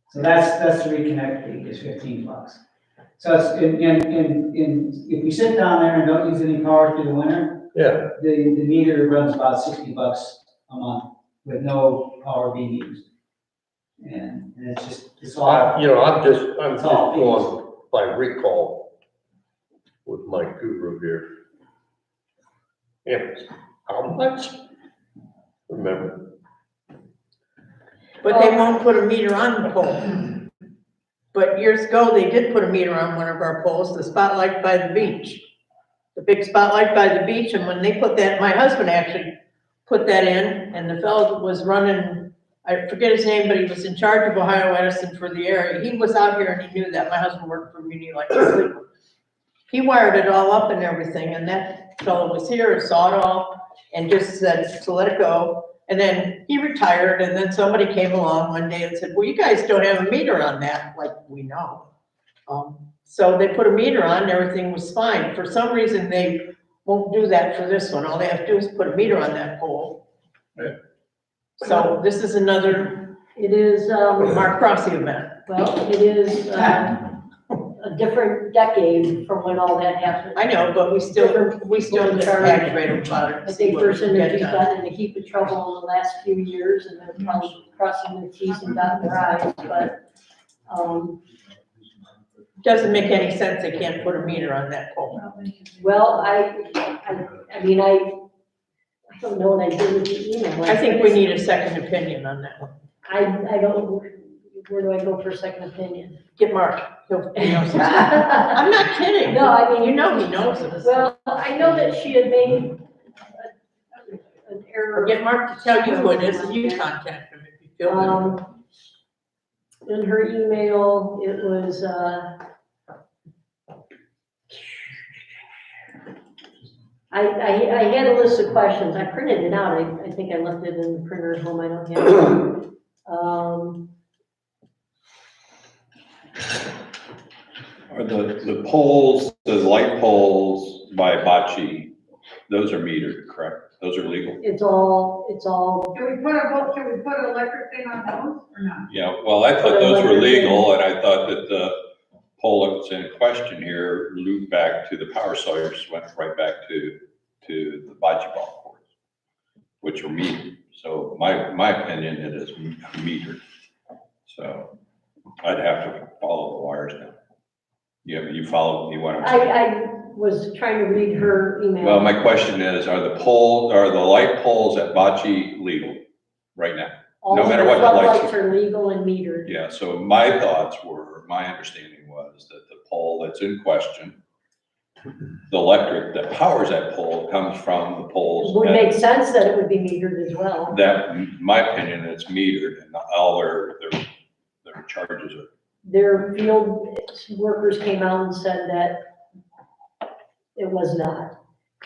So that's the reconnect fee, is $15. So it's, if you sit down there and don't use any power through the winter, Yeah. the meter runs about $60 a month with no power being used. And it's all. I'm just It's all going by recall with my guru here. Yeah, how much? Remember? But they won't put a meter on the pole. But years ago, they did put a meter on one of our poles, the spotlight by the beach. the big spotlight by the beach, and when they put that, my husband actually put that in, and the fellow that was running, I forget his name, but he was in charge of Ohio Edison for the area. He was out here and he knew that. My husband worked for Muni Electric. He wired it all up and everything, and that fellow was here and saw it all and just said to let it go. And then he retired, and then somebody came along one day and said, well, you guys don't have a meter on that. Like, we know. So they put a meter on and everything was fine. For some reason, they won't do that for this one. All they have to do is put a meter on that pole. Yeah. So this is another It is, Mark Rossi event. well, it is, a different decade from when all that happened. I know, but we still just aggravated about it. I think First Energy's gotten into heap of trouble in the last few years, and they're probably crossing their T's and dotting their I's, but, Doesn't make any sense, they can't put a meter on that pole. well, I mean, I don't know what I did with the email. I think we need a second opinion on that one. I don't, where do I go for a second opinion? Get Mark. He knows this. I'm not kidding. No, I mean, You know he knows this. well, I know that she had made an error. Or get Mark to tell you who it is, and you contact him if you feel that. In her email, it was, I had a list of questions. I printed it out. I think I left it in the printer at home. I don't have it. Are the poles, the light poles by Bocce, those are metered, correct? Those are legal? It's all, Can we put an electric thing on those or not? Yeah, well, I thought those were legal, and I thought that the pole that's in question here looped back to the power source, went right back to the bocce ball courts, which are metered. So my opinion, it is metered. So I'd have to follow the wires now. You follow, you want to? I was trying to read her email. Well, my question is, are the light poles at Bocce legal right now? All No matter the what the lights floodlights are legal and metered. Yeah, so my thoughts were, my understanding was that the pole that's in question, the electric that powers that pole comes from the poles. It would make sense that it would be metered as well. That, in my opinion, it's metered, and all their charges are. Their field workers came out and said that it was not.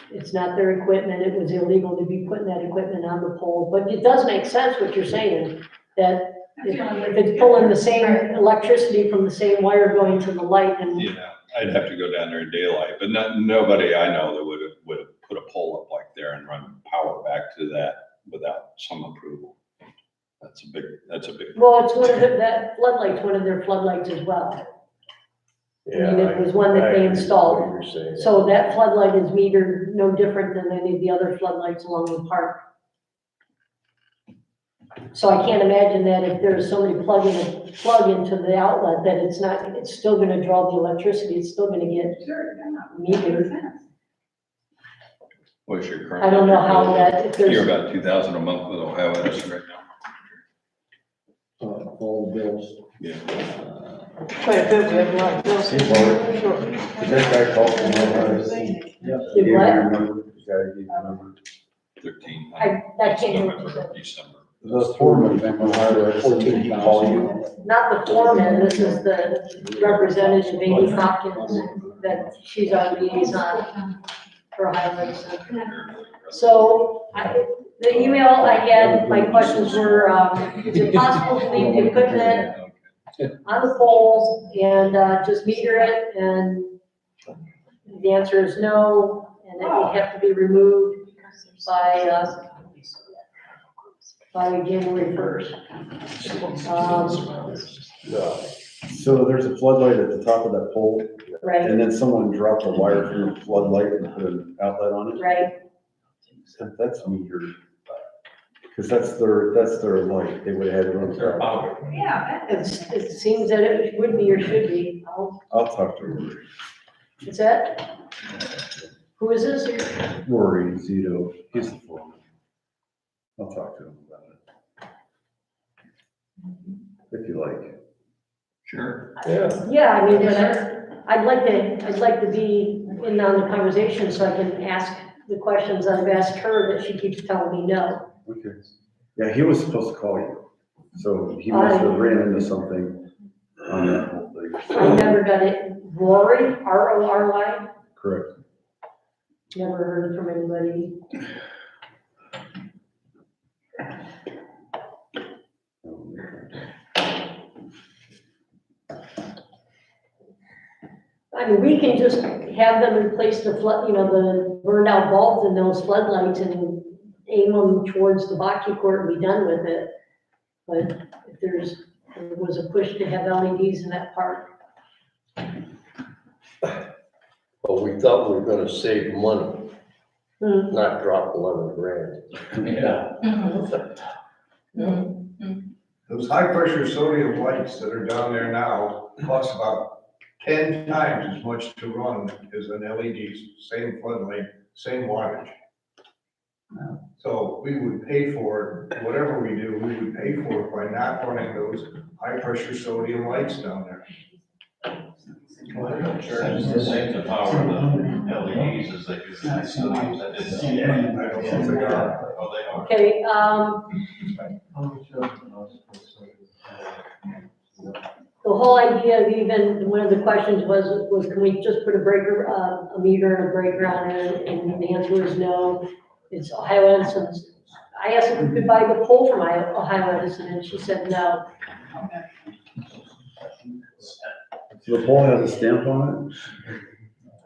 It's not their equipment. It was illegal to be putting that equipment on the pole. But it does make sense what you're saying, that if it's pulling the same electricity from the same wire going to the light and. Yeah, I'd have to go down there in daylight, but nobody I know that would have put a pole up like there and run power back to that without some approval. That's a big. Well, it's one of that floodlights, one of their floodlights as well. I mean, it was one that they installed. So that floodlight is metered no different than any of the other floodlights along the park. So I can't imagine that if there's somebody plugging a plug into the outlet, that it's still gonna draw the electricity, it's still gonna get metered. What's your current? I don't know how that, if there's. You're about 2,000 a month with Ohio Edison right now. All the bills. Yeah. Quite a bit, we have a lot of bills. Did that guy call from Ohio Edison? Yep. Did Gave what? you your number? The guy gave you a number? 13. I can't hear what you said. December. The foreman from Ohio Edison, did he call you? Not the foreman, this is the representative, Amy Hopkins, that she's our liaison for Ohio Edison. So the email I had, my questions were, is it possible to leave the equipment on the poles and just meter it? And the answer is no, and it would have to be removed by January 1st. So there's a floodlight at the top of that pole, Right, and then someone dropped a wire from the floodlight and put an outlet on it? right. That's metered, because that's their light, they would have had their own power. Yeah. It seems that it would be or should be. I'll talk to Rory. Is that? Who is this? Rory Zito, he's the foreman. I'll talk to him about it. If you like. Sure. Yeah. Yeah, I mean, I'd like to be in on the conversation so I can ask the questions I've asked her that she keeps telling me no. Okay. Yeah, he was supposed to call you, so he must have ran into something on that whole thing. I never got it. Rory, R-O-R-Y, Correct. never heard from anybody. I mean, we can just have them replace the flood, the burned out bulbs in those floodlights and aim them towards the bocce court and be done with it. But if there was a push to have LEDs in that park. Well, we thought we were gonna save money, not drop 11 grand. Yeah. Those high pressure sodium lights that are down there now cost about 10 times as much to run as an LED, same floodlight, same wattage. So we would pay for it, whatever we do, we would pay for it by not running those high pressure sodium lights down there. It's the same power of the LEDs as they do. I don't know if they are. Oh, they are. Okay, the whole idea of even, one of the questions was can we just put a breaker, a meter and a breaker on it? And the answer was no. It's Ohio Edison's. I asked if we could buy the pole from Ohio Edison, and she said no. So the pole has a stamp on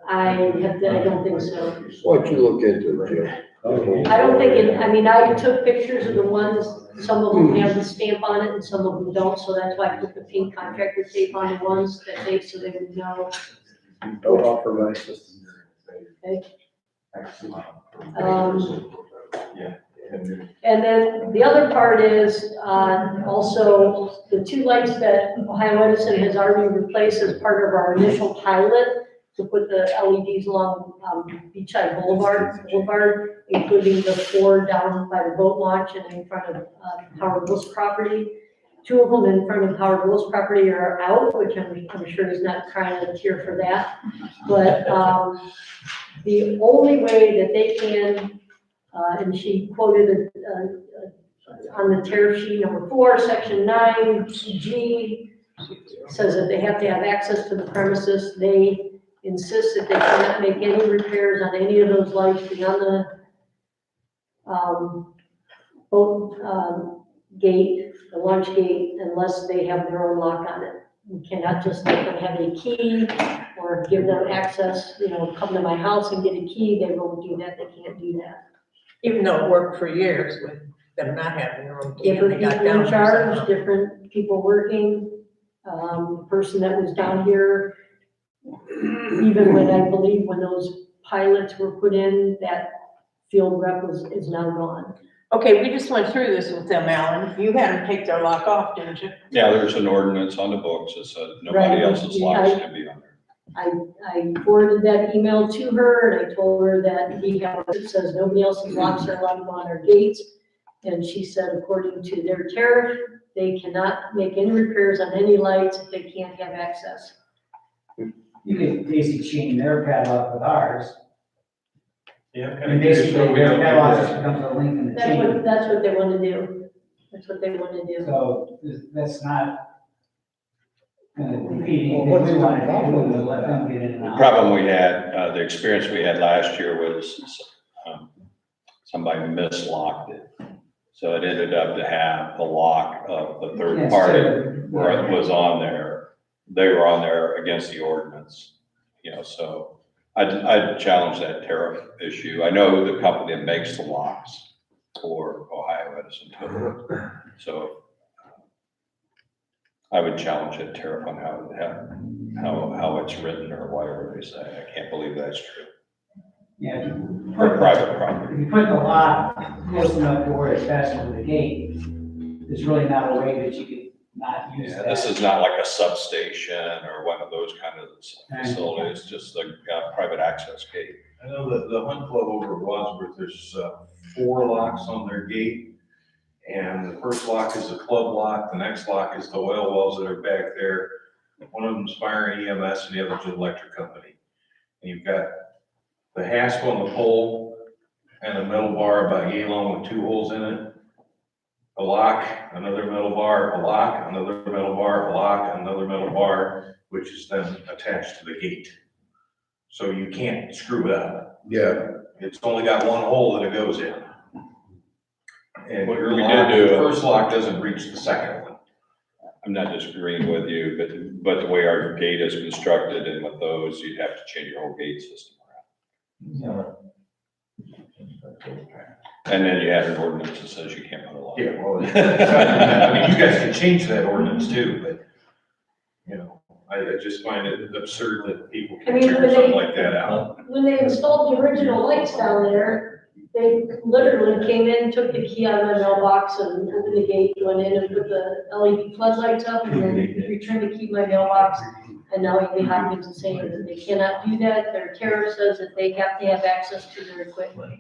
I don't think so. Why don't you look into it, Jim? it? I don't think I took pictures of the ones, some of them have the stamp on it and some of them don't, so that's why I put the pink contractor tape on the ones that so they would know. Don't offer my assistance. Okay. And then the other part is, also the two lights that Ohio Edison has already replaced as part of our initial pilot to put the LEDs along, Beachside Boulevard, including the 4 down by the boat launch and in front of, Howard Willis property. 2 of them in front of Howard Willis property are out, which I'm sure he's not crying a tear for that. But, the only way that they can, and she quoted on the tariff sheet number 4, section 9G, says that they have to have access to the premises. They insist that they cannot make any repairs on any of those lights beyond the boat gate, the launch gate, unless they have their own lock on it. We cannot just let them have a key or give them access, come to my house and get a key. They won't do that. They can't do that. Even though it worked for years with them not having their own key. and Different they got people down in there charge, somehow. different people working. The person that was down here, even when those pilots were put in, that field rep is now gone. Okay, we just went through this with them, Alan. You had them take their lock off, didn't you? Yeah, there's an ordinance on the books that says Right. nobody else's locks can be on there. I forwarded that email to her and I told her that it says nobody else's locks are allowed on our gates. And she said, according to their tariff, they cannot make any repairs on any lights if they can't have access. You could basically chain their padlock with ours. Yeah. And basically, their padlock just becomes a link in the chain. That's what they want to do. That's what they want to do. So that's not gonna defeat anything Well, what's we the want to do, problem we'll with let them get in and The out. problem we had, the experience we had last year was somebody mislocked it. So it ended up to have the lock of the third Yes, party sure. where it was on there. They were on there against the ordinance, so I'd challenge that tariff issue. I know the company that makes the locks for Ohio Edison too. So I would challenge that tariff on how it's written or whatever they say. I can't believe that's true. Yeah, if you For put- private property. If you put the lock close enough to where it's fastened to the gate, there's really not a way that you could not use Yeah, that. this is not like a substation or one of those kind of facilities, just a private access gate. I know that the hunt club over at Wadsworth, there's 4 locks on their gate. And the first lock is a club lock, the next lock is the oil wells that are back there. One of of them's fire and EMS and the other's an electric company. And you've got the hasp on the pole and a metal bar about yay long with 2 holes in it. A lock, another metal bar, a lock, another metal bar, a lock, another metal bar, which is then attached to the gate. So you can't screw it up. Yeah. It's only got 1 hole that it goes in. And What your we lock, did the do- first lock doesn't reach the second one. I'm not disagreeing with you, but the way our gate is constructed and with those, you'd have to change your whole gate system around. And then you have an ordinance that says you can't put a lock. Yeah, well, I mean, you guys can change that ordinance too, but, you know, I just find it absurd that people I can mean, figure when something they- like that out. When they installed the original lights down there, they literally came in, took the key out of my mailbox and opened the gate, went in and put the LED floodlights up and then returned the key to my mailbox. And now Amy Hopkins is saying that they cannot do that. Their tariff says that they have to have access to their equipment.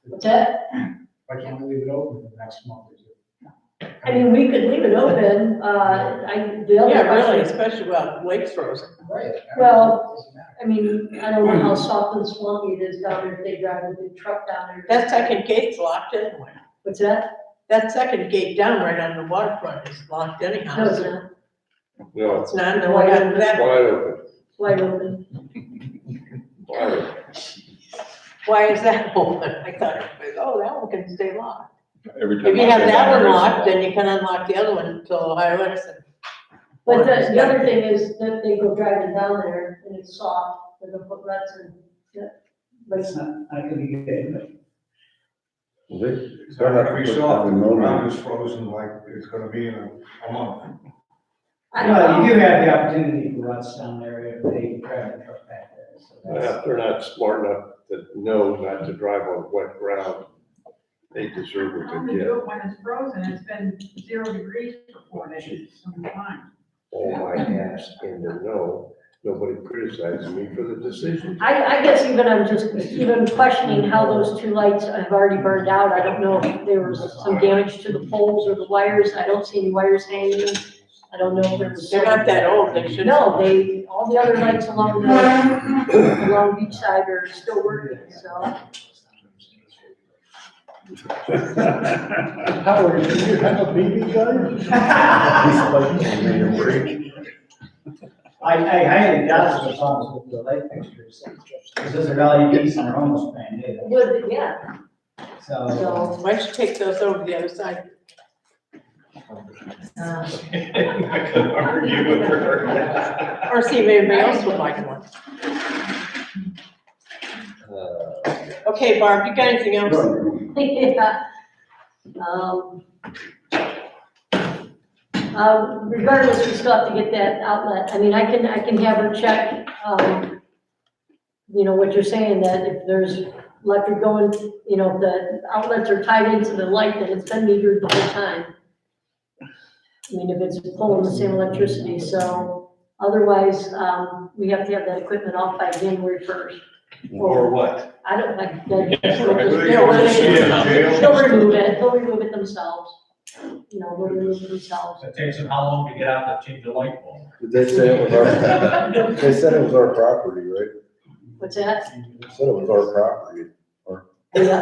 What's that? Why can't we leave it open for the next month or 2? I mean, we could leave it open, the other Yeah, question. really, especially while Lake's frozen. Right. Well, I mean, I don't know how soft and swampy it is down there if they drive a big truck down there. That second gate's locked anyway. What's that? That second gate down right on the waterfront is locked anyhow. No, it's not. No, It's not, no, I got that. open. Wide open. Why is that open? I thought, oh, that one can stay locked. Every time If you I have go that down one there, locked, then you can unlock the other one until Ohio Edison. But the other thing is that they go driving down there and it's soft, they're gonna put ruts in, yeah. But It's not, I could be good, It's not gonna be soft, the ground is frozen like it's gonna be in a month. I don't Well, know. you do have the opportunity for ruts down there if they drive the truck back there, so that's. they're not smart enough to know not to drive on wet ground. They deserve what Only do it when it's frozen, it's been 0 degrees for 4 days, so I'm fine. All my ass in the know, nobody criticizes me for the decision. I guess even I'm just even questioning how those 2 lights have already burned out. I don't know if there was some damage to the poles or the wires. I don't see any wires hanging. I don't know if there was. They're not that old, they should. No, all the other lights along each side are still working, so. Howard, do you have a BB gun? I highly doubt there's problems with the light fixtures, because those are LEDs and they're almost brand new, Would, yeah, so. so. Why don't you take those over to the other side? I could argue with her. Or see if anybody else would like one. Okay, Barb, you got anything else? Yeah. Regardless, we still have to get that outlet. I mean, I can have her check, you know, what you're saying, that if there's electric going, you know, the outlets are tied into the light, that it's been metered the whole time. I mean, if it's pulling the same electricity, so otherwise, we have to have that equipment off by January 1st. Or what? I don't like Yeah, that. right. They'll remove it themselves. You know, they'll remove it themselves. It takes them how long to get out to change the light bulb? They said it was our, they said it was our property, right? What's that? They said it was our property, The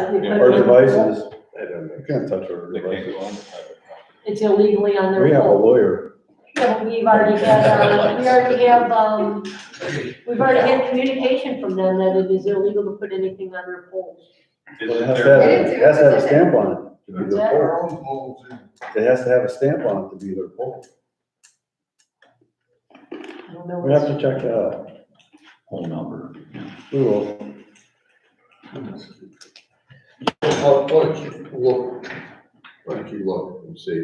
our devices. I don't know. You can't touch our They can't devices. go on the private property. It's illegally on their. We have a phone. lawyer. Yeah, but we've already had communication from them that it is illegal to put anything on their poles. Well, it has to have, it has to have a stamp on it to be What's their that? pole. Our own poles in. It has to have a stamp on it to be their pole. I don't know. We have to check that out. Whole number. We will. Why don't you look, why don't you look and see?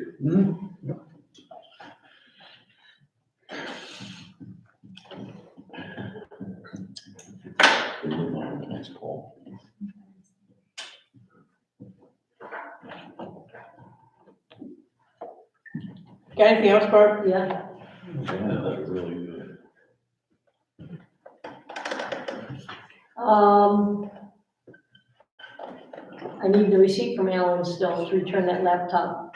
Next call. Got anything else, Barb? Yeah. Yeah, that's really good. I need the receipt from Alan still to return that laptop.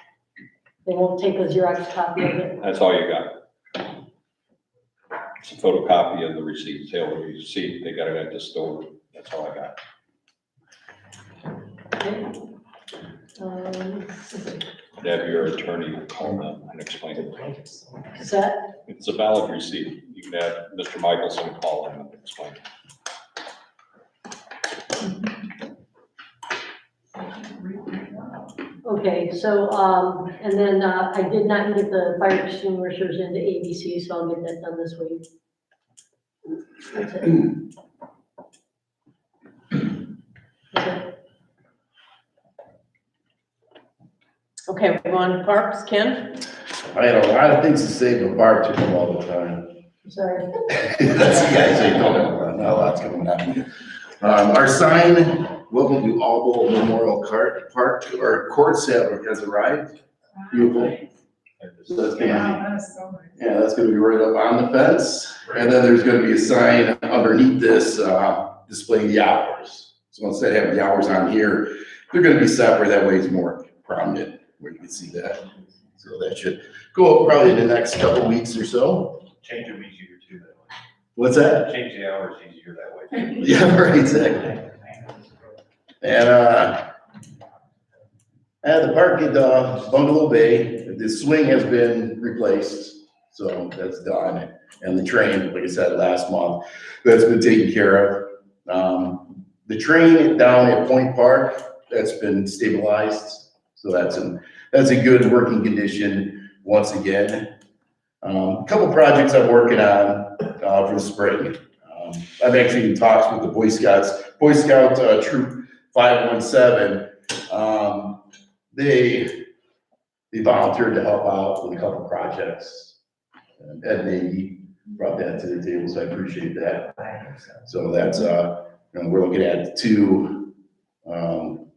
They won't take a Xerox copy of it. That's all you got. It's a photocopy of the receipt, sale of the receipt, they got it at the store, that's all I got. Okay. Have your attorney call them and explain it. Is that, It's a valid receipt, you can have Mr. Michelson call him and explain it. okay, so, and then, I did not get the fire extinguishers into ABC, so I'll get that done this week. That's it. Okay. Okay, we're on to parks, Ken? I had a lot of things to say, but Barb took them all the time. Sorry. That's the guy saying, no, not a lot's coming out. Our sign, welcome to Albo Memorial Park, our courts has arrived. Beautiful. So that's gonna That is so nice. be, yeah, that's gonna be right up on the fence. And then there's gonna be a sign underneath this, displaying the hours. So instead of having the hours on here, they're gonna be separate, that way it's more prominent where you can see that. So that should go up probably in the next couple weeks or so. Change them easier too that way. What's that? Change the hours easier that way. Yeah, right, exactly. And the park at Bungalow Bay, the swing has been replaced, so that's done. And the train, like I said, last month, that's been taken care of. The train down at Point Park, that's been stabilized, so that's in good working condition once again. A couple projects I'm working on for the spring. I've actually been talks with the Boy Scouts, Boy Scout Troop 517. They volunteered to help out with a couple projects. And Ed Nagy brought that to the table, so I appreciate that. So that's, we're looking at 2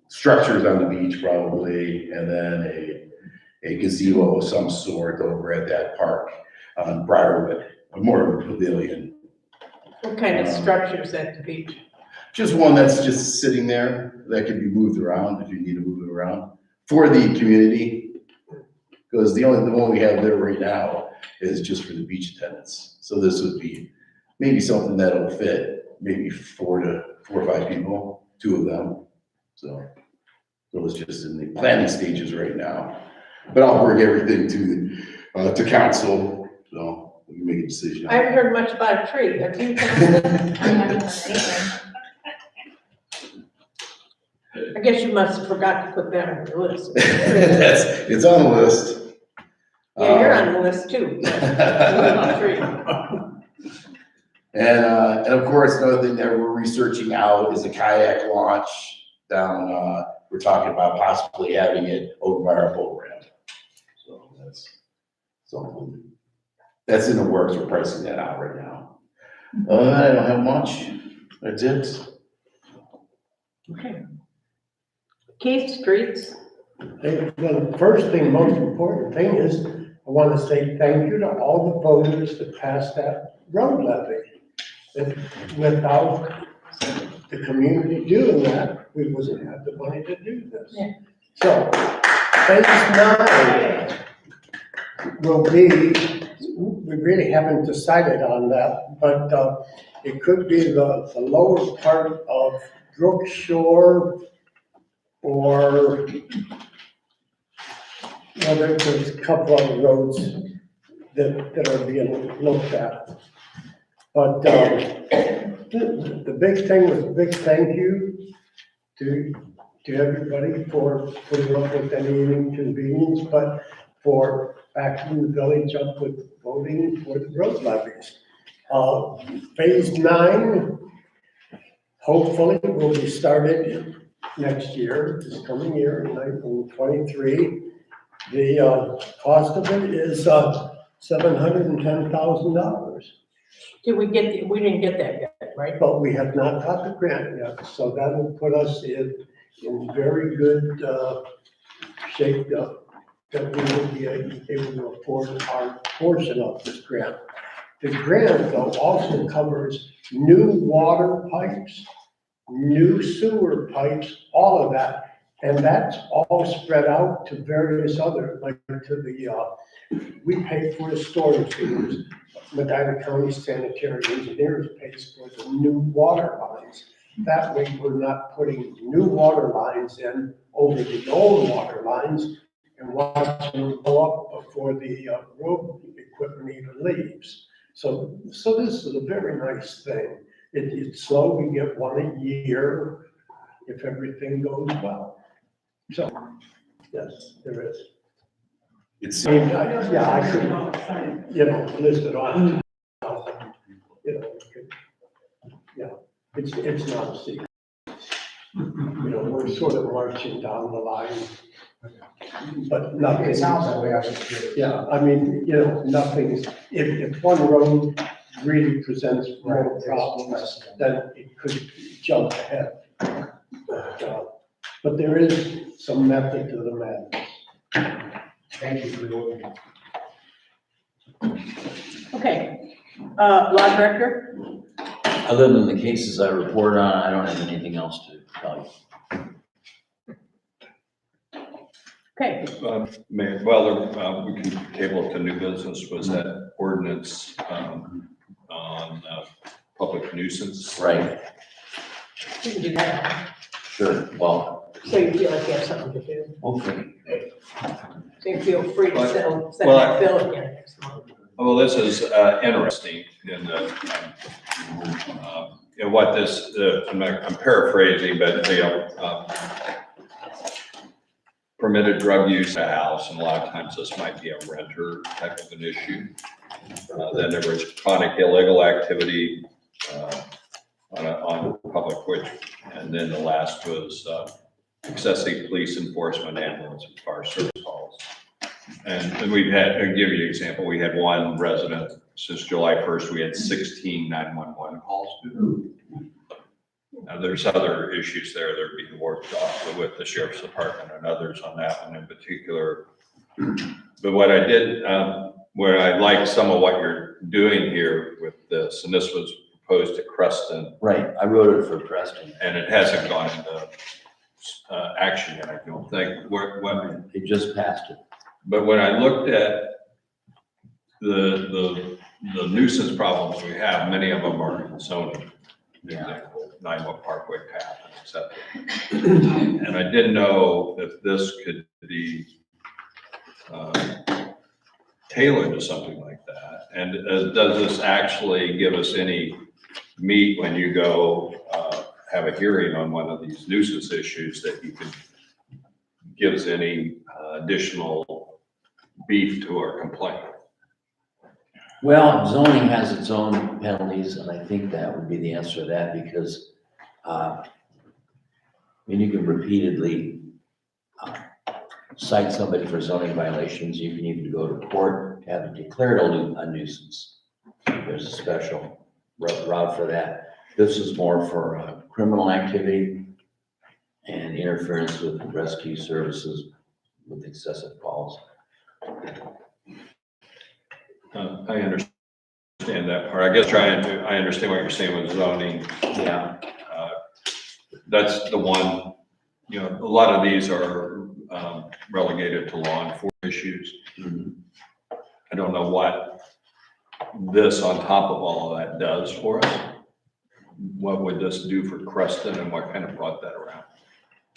structures on the beach probably, and then a gazebo of some sort over at that park on Briarwood, more of a pavilion. What kind of structures at the beach? Just one that's just sitting there that can be moved around if you need to move it around for the community. Because the one we have there right now is just for the beach attendants. So this would be maybe something that'll fit maybe 4 or 5 people, 2 of them. So it's just in the planning stages right now. But I'll bring everything to council, so we can make a decision. I haven't heard much about a tree, have you? I guess you must have forgot to put that on your list. It's on the list. Yeah, you're on the list too. Tree. And of course, another thing that we're researching out is a kayak launch down, we're talking about possibly having it over by our boat ramp. So that's something, that's in the works, we're pricing that out right now. I don't have much, that's it. Okay. Keith, streets? The first thing, most important thing is, I want to say thank you to all the voters that passed that road levy. Without the community doing that, we wouldn't have the money to do this. Yeah. So, phase 9 will be, we really haven't decided on that, but it could be the lower part of Brook Shore, or there's a couple of roads that are being looked at. But the big thing was a big thank you to everybody for putting up with any inconvenience, but for backing the village up with voting for the road levies. Phase 9, hopefully will be started next year, this coming year, in 2023. The cost of it is $710,000. Did we get, we didn't get that yet, right? But we have not got the grant yet, so that will put us in very good shape that we will be able to afford our portion of this grant. The grant, though, also covers new water pipes, new sewer pipes, all of that. And that's all spread out to various other, like to the, we pay for the storage units. Medina County Sanitary Engineers pays for the new water lines. That way, we're not putting new water lines in over the old water lines and watching them go up before the road equipment even leaves. So this is a very nice thing. It's slow, we get one a year if everything goes well. So, yes, there is. It's, I mean, yeah, I could, you know, list it on. You know, yeah, it's not a secret. You know, we're sort of marching down the line, but nothing. It sounds that way, I was curious. Yeah, I mean, you know, nothing's, if one road really presents more problems, then it could jump ahead. But there is some method to the madness. Thank you for the Okay, law director? Other than the cases I report on, I don't have anything else to tell you. Okay, Mayor, well, we can table it to new business, was that ordinance on public nuisance? Right, we can do that. sure, well, So you feel like you have something to do. okay. So you feel free to send Well, that bill again next month. Well, this is interesting in what this, I'm paraphrasing, but permitted drug use in a house, and a lot of times this might be a renter type of an issue. Then there was chronic illegal activity on public, which, and then the last was excessive police enforcement, ambulance and fire service calls. And we've had, I'll give you an example, we had one resident, since July 1st, we had 16 911 calls to. Now, there's other issues there that are being worked on with the sheriff's department and others on that one in particular. But what I did, where I like some of what you're doing here with this, and this was proposed to Creston. Right, I wrote it for Preston. And it hasn't gone into action yet, I don't think. It just passed it. But when I looked at the nuisance problems we have, many of them are in zoning. Yeah. 9-Mile Parkway path, et cetera. And I didn't know if this could be tailored to something like that. And does this actually give us any meat when you go have a hearing on one of these nuisance issues that you can give us any additional beef to our complaint? Well, zoning has its own penalties, and I think that would be the answer to that, because, I mean, you can repeatedly cite somebody for zoning violations. You can even go to court, have it declared a nuisance. There's a special route for that. This is more for criminal activity and interference with rescue services with excessive calls. I understand that part. I guess I understand what you're saying with zoning. Yeah. That's the one, you know, a lot of these are relegated to law enforcement issues. Mm-hmm. I don't know what this on top of all of that does for us. What would this do for Creston, and what kind of brought that around?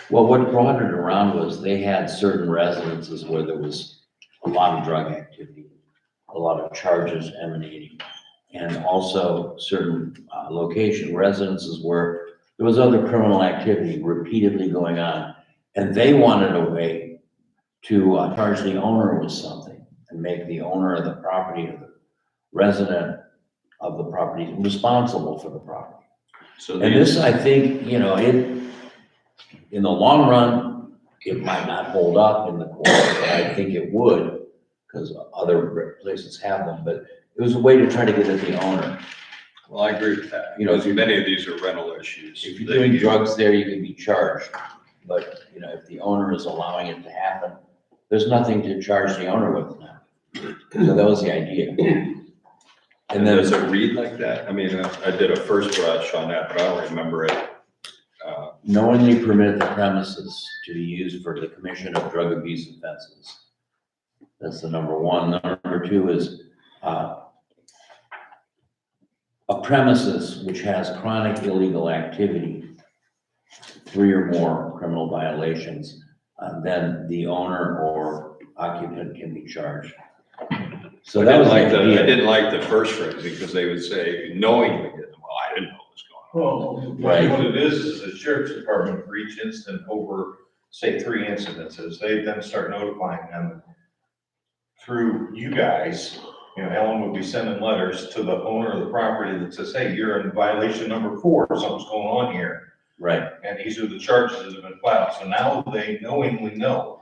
Well, what brought it around was they had certain residences where there was a lot of drug activity, a lot of charges emanating, and also certain residences where there was other criminal activity repeatedly going on. And they wanted a way to charge the owner with something and make the owner of the property or the resident of the property responsible for the property. So and this, I think, you know, in the long run, it might not hold up in the court, but I think it would, because other places have them, but it was a way to try to get at the owner. Well, I agree with that. You know, because many of these are rental issues. If you're doing drugs there, you can be charged. But, you know, if the owner is allowing it to happen, there's nothing to charge the owner with now. So that was the idea. And then does it read like that? I mean, I did a first brush on that, but I don't remember it knowingly permit the premises to be used for the commission of drug abuse offenses. That's the number one. Number two is, a premises which has chronic illegal activity, 3 or more criminal violations, then the owner or occupant can be charged. So that was I the idea. didn't like the first phrase because they would say knowingly, well, I didn't know what was going on. Well, Right. what it is the sheriff's department for each incident over, say, 3 incidences, they then start notifying them through you guys. You know, Ellen would be sending letters to the owner of the property that says, hey, you're in violation number 4, something's going on here. Right. And these are the charges that have been filed, so now they knowingly know.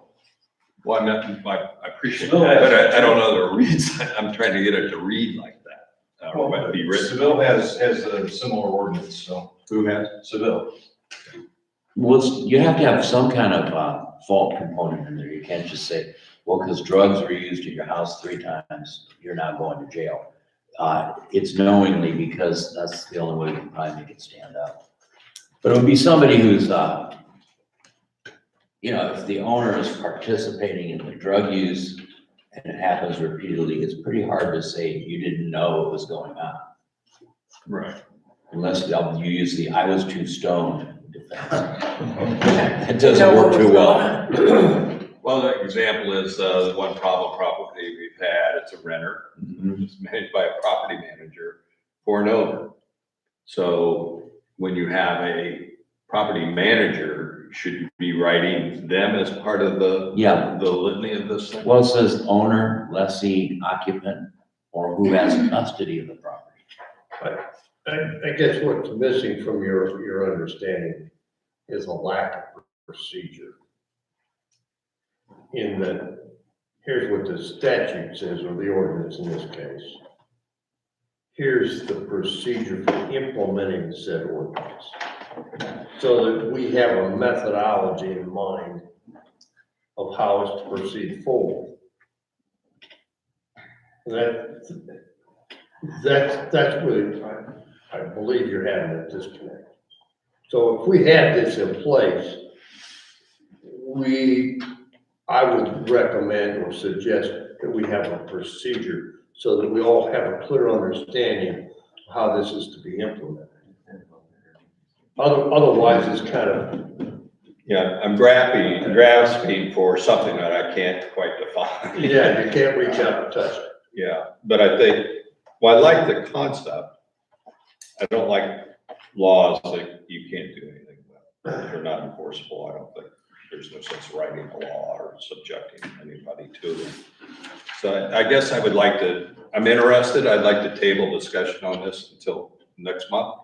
Well, I appreciate that, but I don't know the reads. I'm trying to get it to read like that. Or what be written. Seville has a similar ordinance, so. Who has? Seville. Well, you have to have some kind of fault component in there. You can't just say, well, because drugs were used at your house 3 times, you're now going to jail. It's knowingly because that's the only way you can probably make it stand up. But it would be somebody who's, you know, if the owner is participating in the drug use and it happens repeatedly, it's pretty hard to say you didn't know what was going on. Right. Unless you use the I was too stoned defense. That doesn't work too well. Well, the example is the one problem property we've had, it's a renter. It's managed by a property manager for an owner. So when you have a property manager, should you be writing them as part of the litany of this thing? Well, it says owner, lessee, occupant, or who has custody of the property. I guess what's missing from your understanding is a lack of procedure. In that, here's what the statute says, or the ordinance in this case. Here's the procedure for implementing said ordinance. So that we have a methodology in mind of how it's to proceed forward. That's where I believe you're having a disconnect. So if we had this in place, I would recommend or suggest that we have a procedure so that we all have a clear understanding of how this is to be implemented. Otherwise, it's kind of. Yeah, I'm grasping for something that I can't quite define. Yeah, you can't reach out and touch it. Yeah, but I think, well, I like the concept. I don't like laws that you can't do anything with. If they're not enforceable, I don't think there's no sense writing a law or subjecting anybody to it. So I guess I would like to, I'm interested, I'd like to table discussion on this until next month.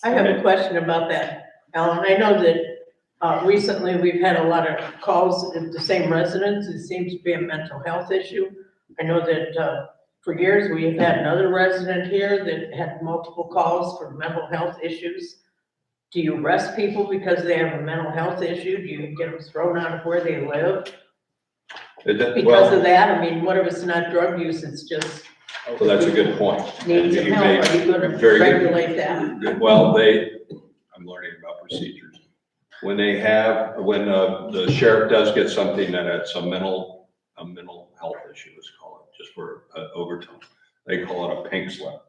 I have a question about that, Alan. I know that recently we've had a lot of calls at the same residence. It seems to be a mental health issue. I know that for years we've had another resident here that had multiple calls for mental health issues. Do you arrest people because they have a mental health issue? Do you get them thrown out of where they live? Because of that, I mean, what if it's not drug use, it's just. Well, that's a good point. Needs of You help, made are you gonna very good- regulate that? good- Well, I'm learning about procedures. When the sheriff does get something that it's a mental health issue, let's call it, just for overtone, they call it a pink slip.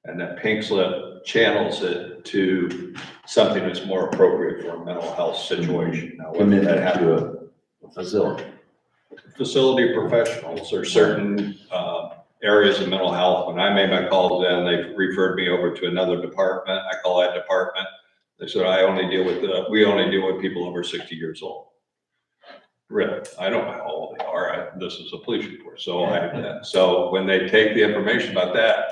And that pink slip channels it to something that's more appropriate for a mental health situation. Now, whether that Commitment happens to a facility. Facility professionals or certain areas of mental health. When I made my calls in, they referred me over to another department. I call that department. They said, we only deal with people over 60 years old. Really? I don't know how old they are. This is a police report. So when they take the information about that,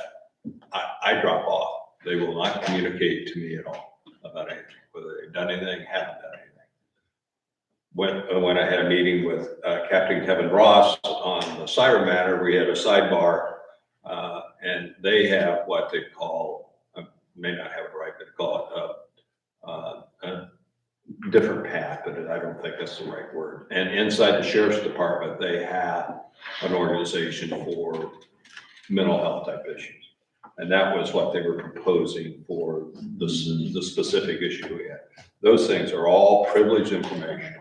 I drop off. They will not communicate to me at all about anything, whether they've done anything, haven't done anything. When I had a meeting with Captain Kevin Ross on the siren matter, we had a sidebar, and they have what they call, may not have it right, but they call it a different path, but I don't think that's the right word. And inside the sheriff's department, they have an organization for mental health type issues. And that was what they were proposing for the specific issue we had. Those things are all privileged information.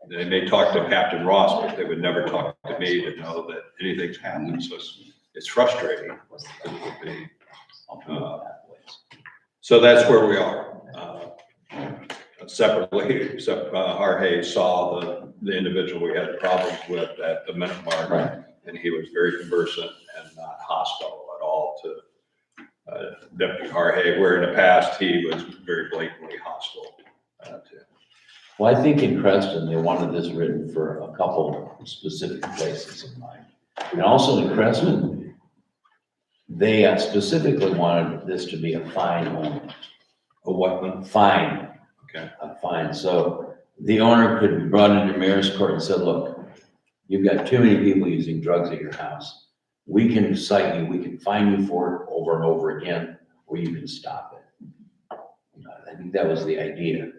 They may talk to Captain Ross, but they would never talk to me to know that anything's happened. So it's frustrating. It would be. So that's where we are. Separately, except Jorge saw the individual we had problems with at the minute mark, and he was very conversant and not hostile at all to Deputy Jorge, where in the past he was very blatantly hostile to. Well, I think in Creston, they wanted this written for a couple specific places in mind. And also in Creston, they specifically wanted this to be a fine only. A what one? Fine. Okay. A fine. So the owner could be brought into mayor's court and said, look, you've got too many people using drugs at your house. We can cite you, we can fine you for it over and over again, or you can stop it. I think that was the idea.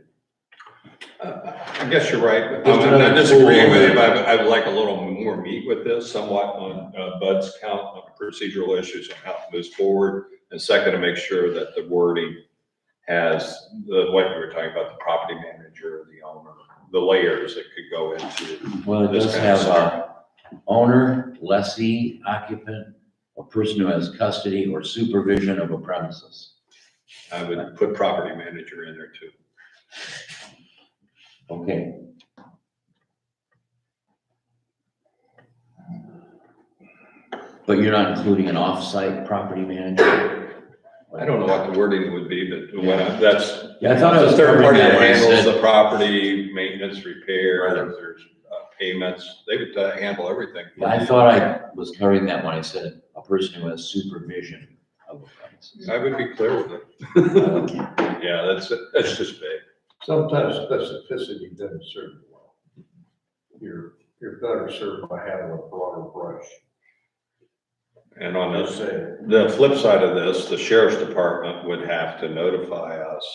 I guess you're right. I'm not disagreeing with you, but I would like a little more meat with this, somewhat on Bud's count on procedural issues and how it moves forward. And second, to make sure that the wording has what you were talking about, the property manager, the owner, the layers that could go into. Well, it does have owner, lessee, occupant, a person who has custody or supervision of a premises. I would put property manager in there too. Okay. But you're not including an off-site property manager? I don't know what the wording would be, but when that's. Yeah, I thought it was a third party that covering that when I handles said- the property, maintenance, repair, there's payments, they would handle everything. Yeah, I thought I was covering that when I said a person who has supervision of a premises. I would be clear with it. Yeah, that's just vague. Sometimes specificity doesn't serve you well. You're better served by having a broader brush. And on the flip side of this, the sheriff's department would have to notify us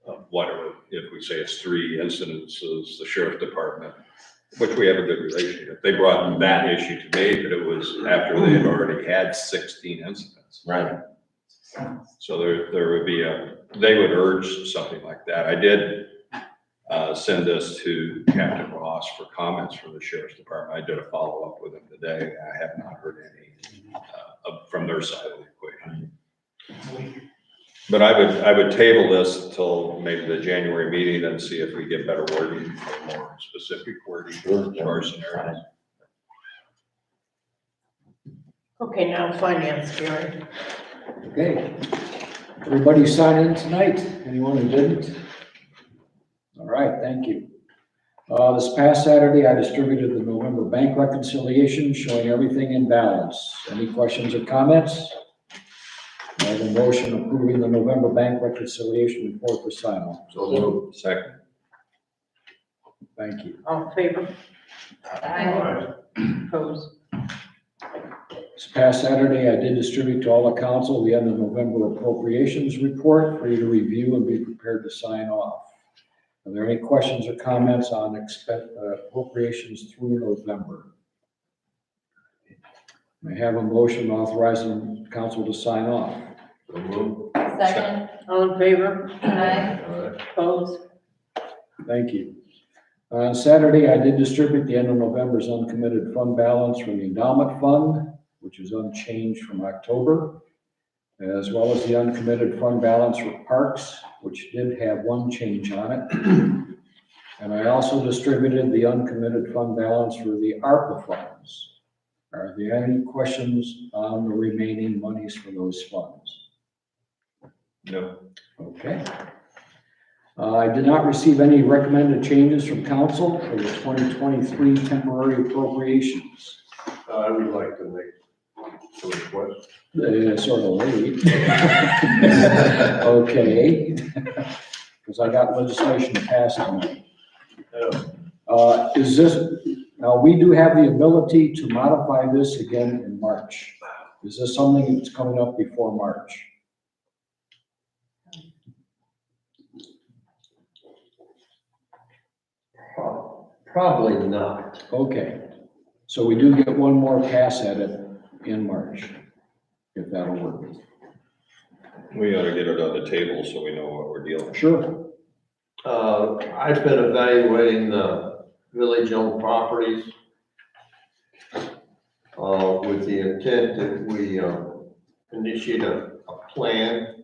of whatever, if we say it's 3 incidences, the sheriff's department, which we have a good relationship. They brought that issue to me, but it was after they had already had 16 incidents. Right. So there would be they would urge something like that. I did send this to Captain Ross for comments from the sheriff's department. I did a follow-up with him today. I have not heard any from their side of the equation. But I would table this until maybe the January meeting and see if we get better wording, more specific wording for our scenarios. Okay, now finance, Gary. Okay. Everybody sign in tonight? Anyone who didn't? All right, thank you. This past Saturday, I distributed the November bank reconciliation showing everything in balance. Any questions or comments? I have a motion approving the November bank reconciliation report for sign-off. So moved. Second. Thank you. All in favor? Opposed? This past Saturday, I did distribute to all the council the end of November appropriations report for you to review and be prepared to sign off. Are there any questions or comments on appropriations through November? May I have a motion authorizing council to sign off? Second. All in favor? Aye. Opposed? Thank you. On Saturday, I did distribute the end of November's uncommitted fund balance from the endowment fund, which is unchanged from October, as well as the uncommitted fund balance for parks, which did have one change on it. And I also distributed the uncommitted fund balance for the ARPA funds. Are there any questions on the remaining monies for those funds? No. Okay. I did not receive any recommended changes from council for the 2023 temporary appropriations. I would like to make a request. Sort of late. Okay. Because I got legislation passed tonight. Is this, now we do have the ability to modify this again in March. Is this something that's coming up before March? Probably not. Okay. So we do get one more pass at it in March. if that'll work. We ought to get it on the table so we know what we're dealing with. Sure. I've been evaluating the village-owned properties with the intent that we initiate a plan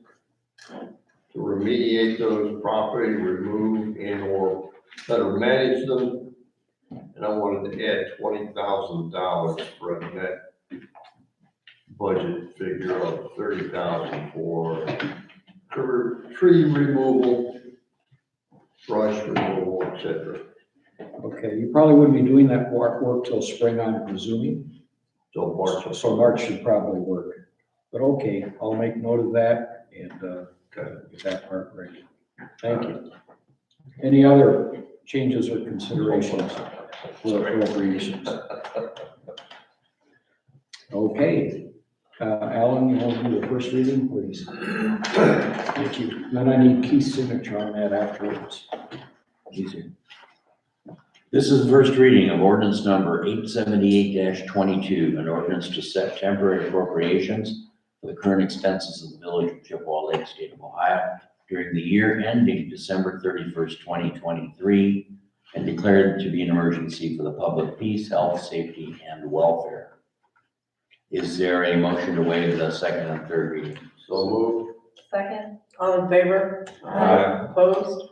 to remediate those properties, remove and or better manage them. And I wanted to add $20,000 for a net budget figure of $30,000 for tree removal, brush removal, etc. Okay, you probably wouldn't be doing that work till spring, I'm presuming. So March. So March should probably work. But okay, I'll make note of that and get that part ready. Thank you. Any other changes or considerations for appropriations? Okay, Alan, you want to do the first reading, please? Thank you. Then I need Keith's signature on that afterwards. Easier. This is the first reading of ordinance number 878-22, an ordinance to set temporary appropriations for the current expenses of the village of Chippewa Lake, state of Ohio, during the year ending December 31st, 2023, and declared to be an emergency for the public peace, health, safety, and welfare. Is there a motion to waive the second and third reading? So moved. Second. All in favor? Opposed?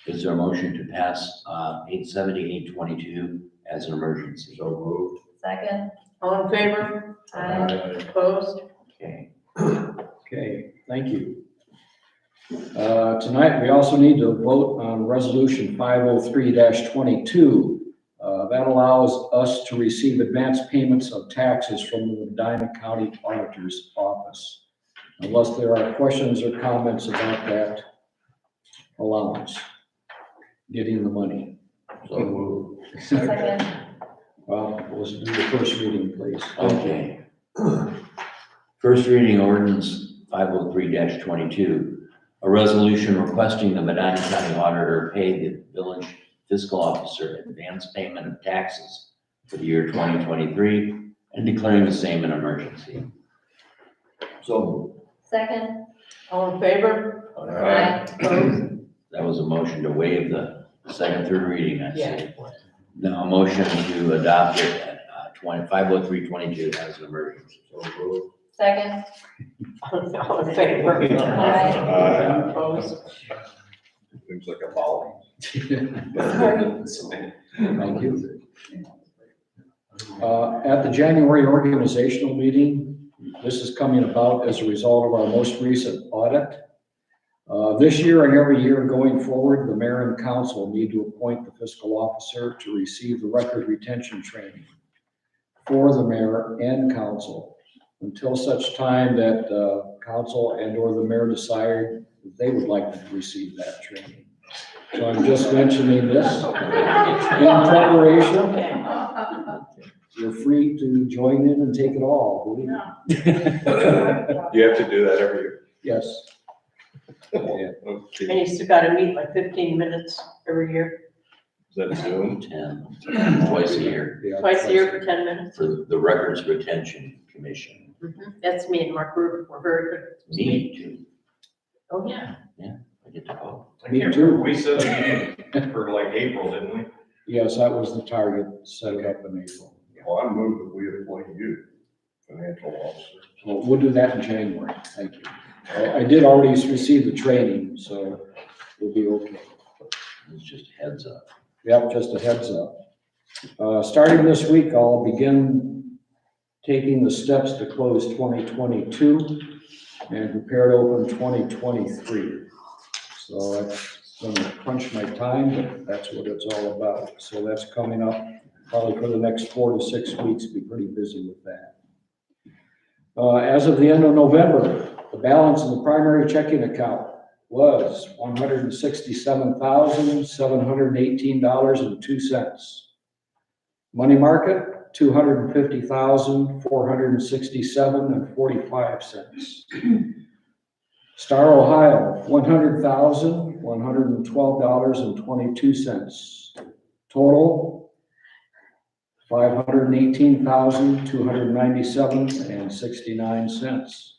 Is there a motion to pass 878-22 as an emergency? So moved. Second. All in favor? Opposed? Okay. Okay, thank you. Tonight, we also need to vote on resolution 503-22. That allows us to receive advance payments of taxes from the Medina County Auditor's Office. Unless there are questions or comments about that allowance, getting the money. So moved. Second. Well, let's do the first reading, please. Okay. First reading ordinance 503-22, a resolution requesting the Medina County Auditor pay the village fiscal officer advance payment of taxes for the year 2023 and declaring the same an emergency. So Second. All in favor? Opposed? That was a motion to waive the second, third reading, I Yeah. see. Now a motion to adopt it at 503-22 as an emergency. So moved. Second. All in favor? Opposed? Seems like a volley. Thank you. At the January organizational meeting, this is coming about as a result of our most recent audit. This year and every year going forward, the mayor and council need to appoint the fiscal officer to receive the record retention training for the mayor and council until such time that council and or the mayor decide that they would like to receive that training. So I'm just mentioning this in preparation. You're free to join in and take it all, believe me. You have to do that every year. Yes. Okay. And you still gotta meet like 15 minutes every year, Is that Zoom? 10, twice a year, Yeah, twice a year for 10 minutes. for the Records Retention Commission. That's me and Mark Rubin, we're very good. Me too. Oh, yeah. I get to vote. I can't remember, we set a meeting for like April, didn't we? Yes, that was the target, set it up in April. Well, I move that we appoint you financial officer. So we'll do that in January, thank you. I did already receive the training, so we'll be okay. It's just heads up. Yep, just a heads up. Starting this week, I'll begin taking the steps to close 2022 and prepare to open 2023. So that's gonna crunch my time, but that's what it's all about. So that's coming up probably for the next 4 to 6 weeks, be pretty busy with that. As of the end of November, the balance in the primary checking account was $167,718.02. Money market, $250,467.45. Star Ohio, $100,112.22. Total, $518,297.69.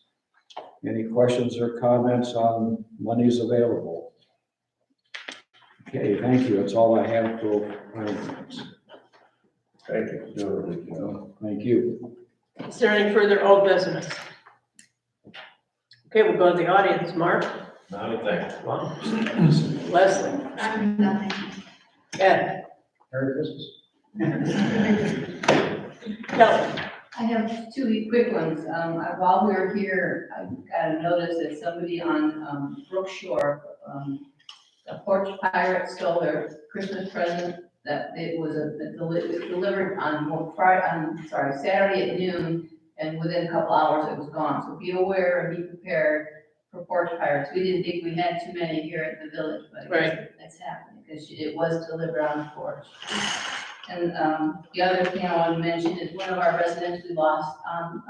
Any questions or comments on monies available? Okay, thank you. That's all I have for finance. Thank you. Thank you. Is there any further old business? Okay, we'll go to the audience. Mark, Not a thing. Leslie, Nothing. Ed, Merry Christmas. Kelly. I have two quick ones. While we were here, I got a notice that somebody on Brook Shore, a porch pirate stole their Christmas present, that it was delivered on Saturday at noon, and within a couple hours it was gone. So be aware and be prepared for porch pirates. We didn't think we had too many here at the village, but I guess that's happening, because it was delivered on the porch. And the other thing I want to mention is one of our residents we lost on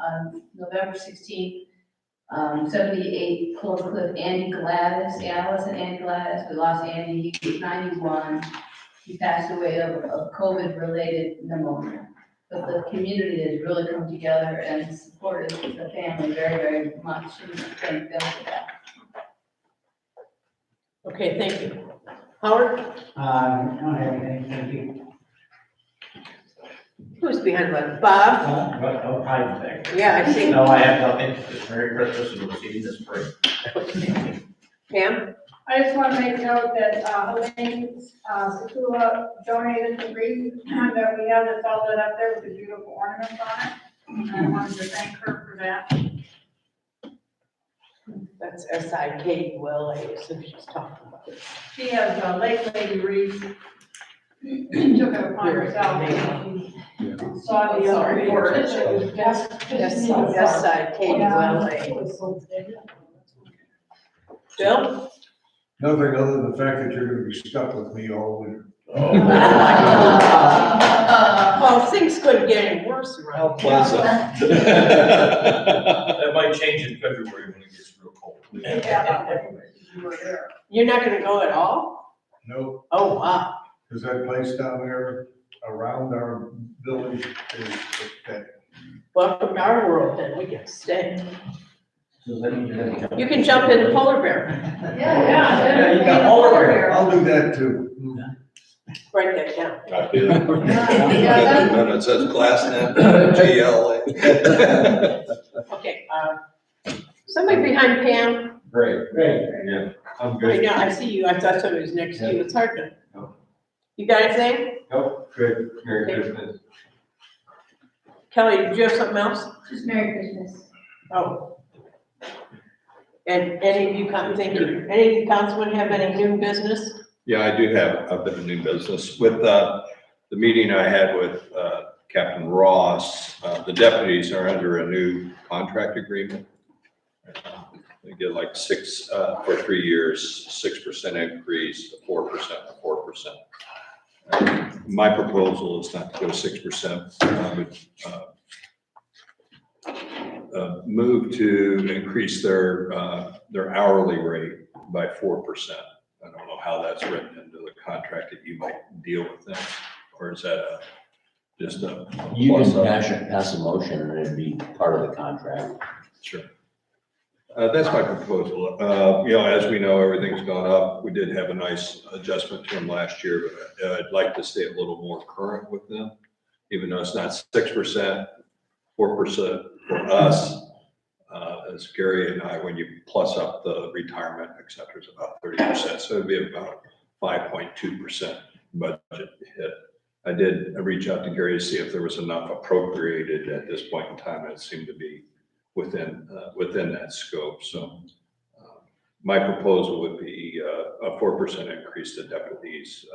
November 16th, 78 Cold Cliff, Alice and Andy Gladys. We lost Andy, he was 91. He passed away of COVID-related pneumonia. But the community has really come together and supported the family very, very much, and thank them for that. Okay, thank you. Howard? I don't have anything, thank you. Who's behind what? Bob? No, hiding back. Yeah, I see. No, I have nothing. Just Merry Christmas and we'll see you this spring. Pam? I just want to make note that, Helene, Chippewa donated the wreath that we have that's all lit up there with the beautiful ornaments on it. And I wanted to thank her for that. That's SIKULA, so she's talking about it. She has a Lake Lady wreath. Took it upon herself. Saw the other report. It was just. SIKULA. Bill? Nothing other than the fact that you're gonna be stuck with me all winter. Oh, things couldn't get any worse around. That might change in February when it gets real cold. You're not gonna go at all? Nope, Oh, wow. because that place down there around our village is pathetic. Welcome to our world, then we can stay. So that means you're gonna jump. You can jump in the polar bear. Yeah, you got polar bear. I'll do that too. Write that down. Then it says glass net, GLA. Okay, somebody behind Pam. Great. Yeah. I'm I good. know, I see you, I thought somebody was next to you, it's hard to. You got anything? Nope, good. Merry Christmas. Kelly, did you have something else? Just Merry Christmas. Oh. And any of you, thank you, any of you councilmen have any new business? Yeah, I do have a bit of new business. With the meeting I had with Captain Ross, the deputies are under a new contract agreement. They get like for 3 years, 6% increase, 4%, 4%. My proposal is not to go 6%. I would move to increase their hourly rate by 4%. I don't know how that's written into the contract that you might deal with them, or is that just a? You can pass a motion and it'd be part of the contract. Sure. That's my proposal. As we know, everything's gone up. We did have a nice adjustment to them last year, but I'd like to stay a little more current with them, even though it's not 6%, 4% for us. As Gary and I, when you plus up the retirement, et cetera, is about 30%. So it'd be about 5.2% budget hit. I did reach out to Gary to see if there was enough appropriated at this point in time, and it seemed to be within that scope. So my proposal would be a 4% increase to deputies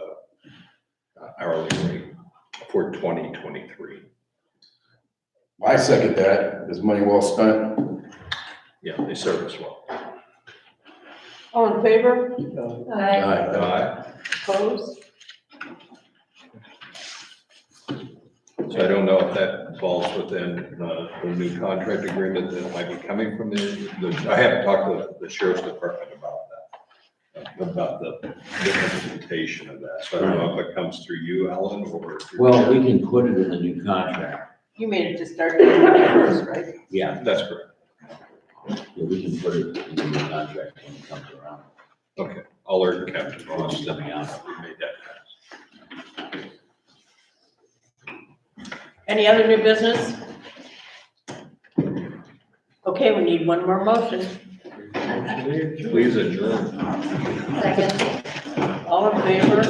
hourly rate for 2023. I second that. Is money well spent? Yeah, they serve us well. All in favor? Aye. Opposed? So I don't know if that falls within the new contract agreement that might be coming from I haven't talked to the sheriff's department about that. about the implementation of that. So I don't know if it comes through you, Alan, or. through Well, Jerry. we can put it in the new contract. You made it to start the 21st, right? Yeah, That's correct. yeah, we can put it in the new contract when it comes around. Okay, I'll alert Captain Ross that we Coming out. made that pass. Any other new business? Okay, we need one more motion. Please adjourn. Second. All in favor?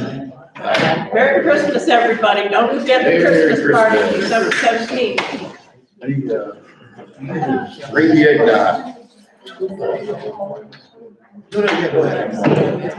Merry Christmas, everybody. Don't forget the Merry Christmas party, Christmas. December 17th. Bring the egg, Doc. Go ahead.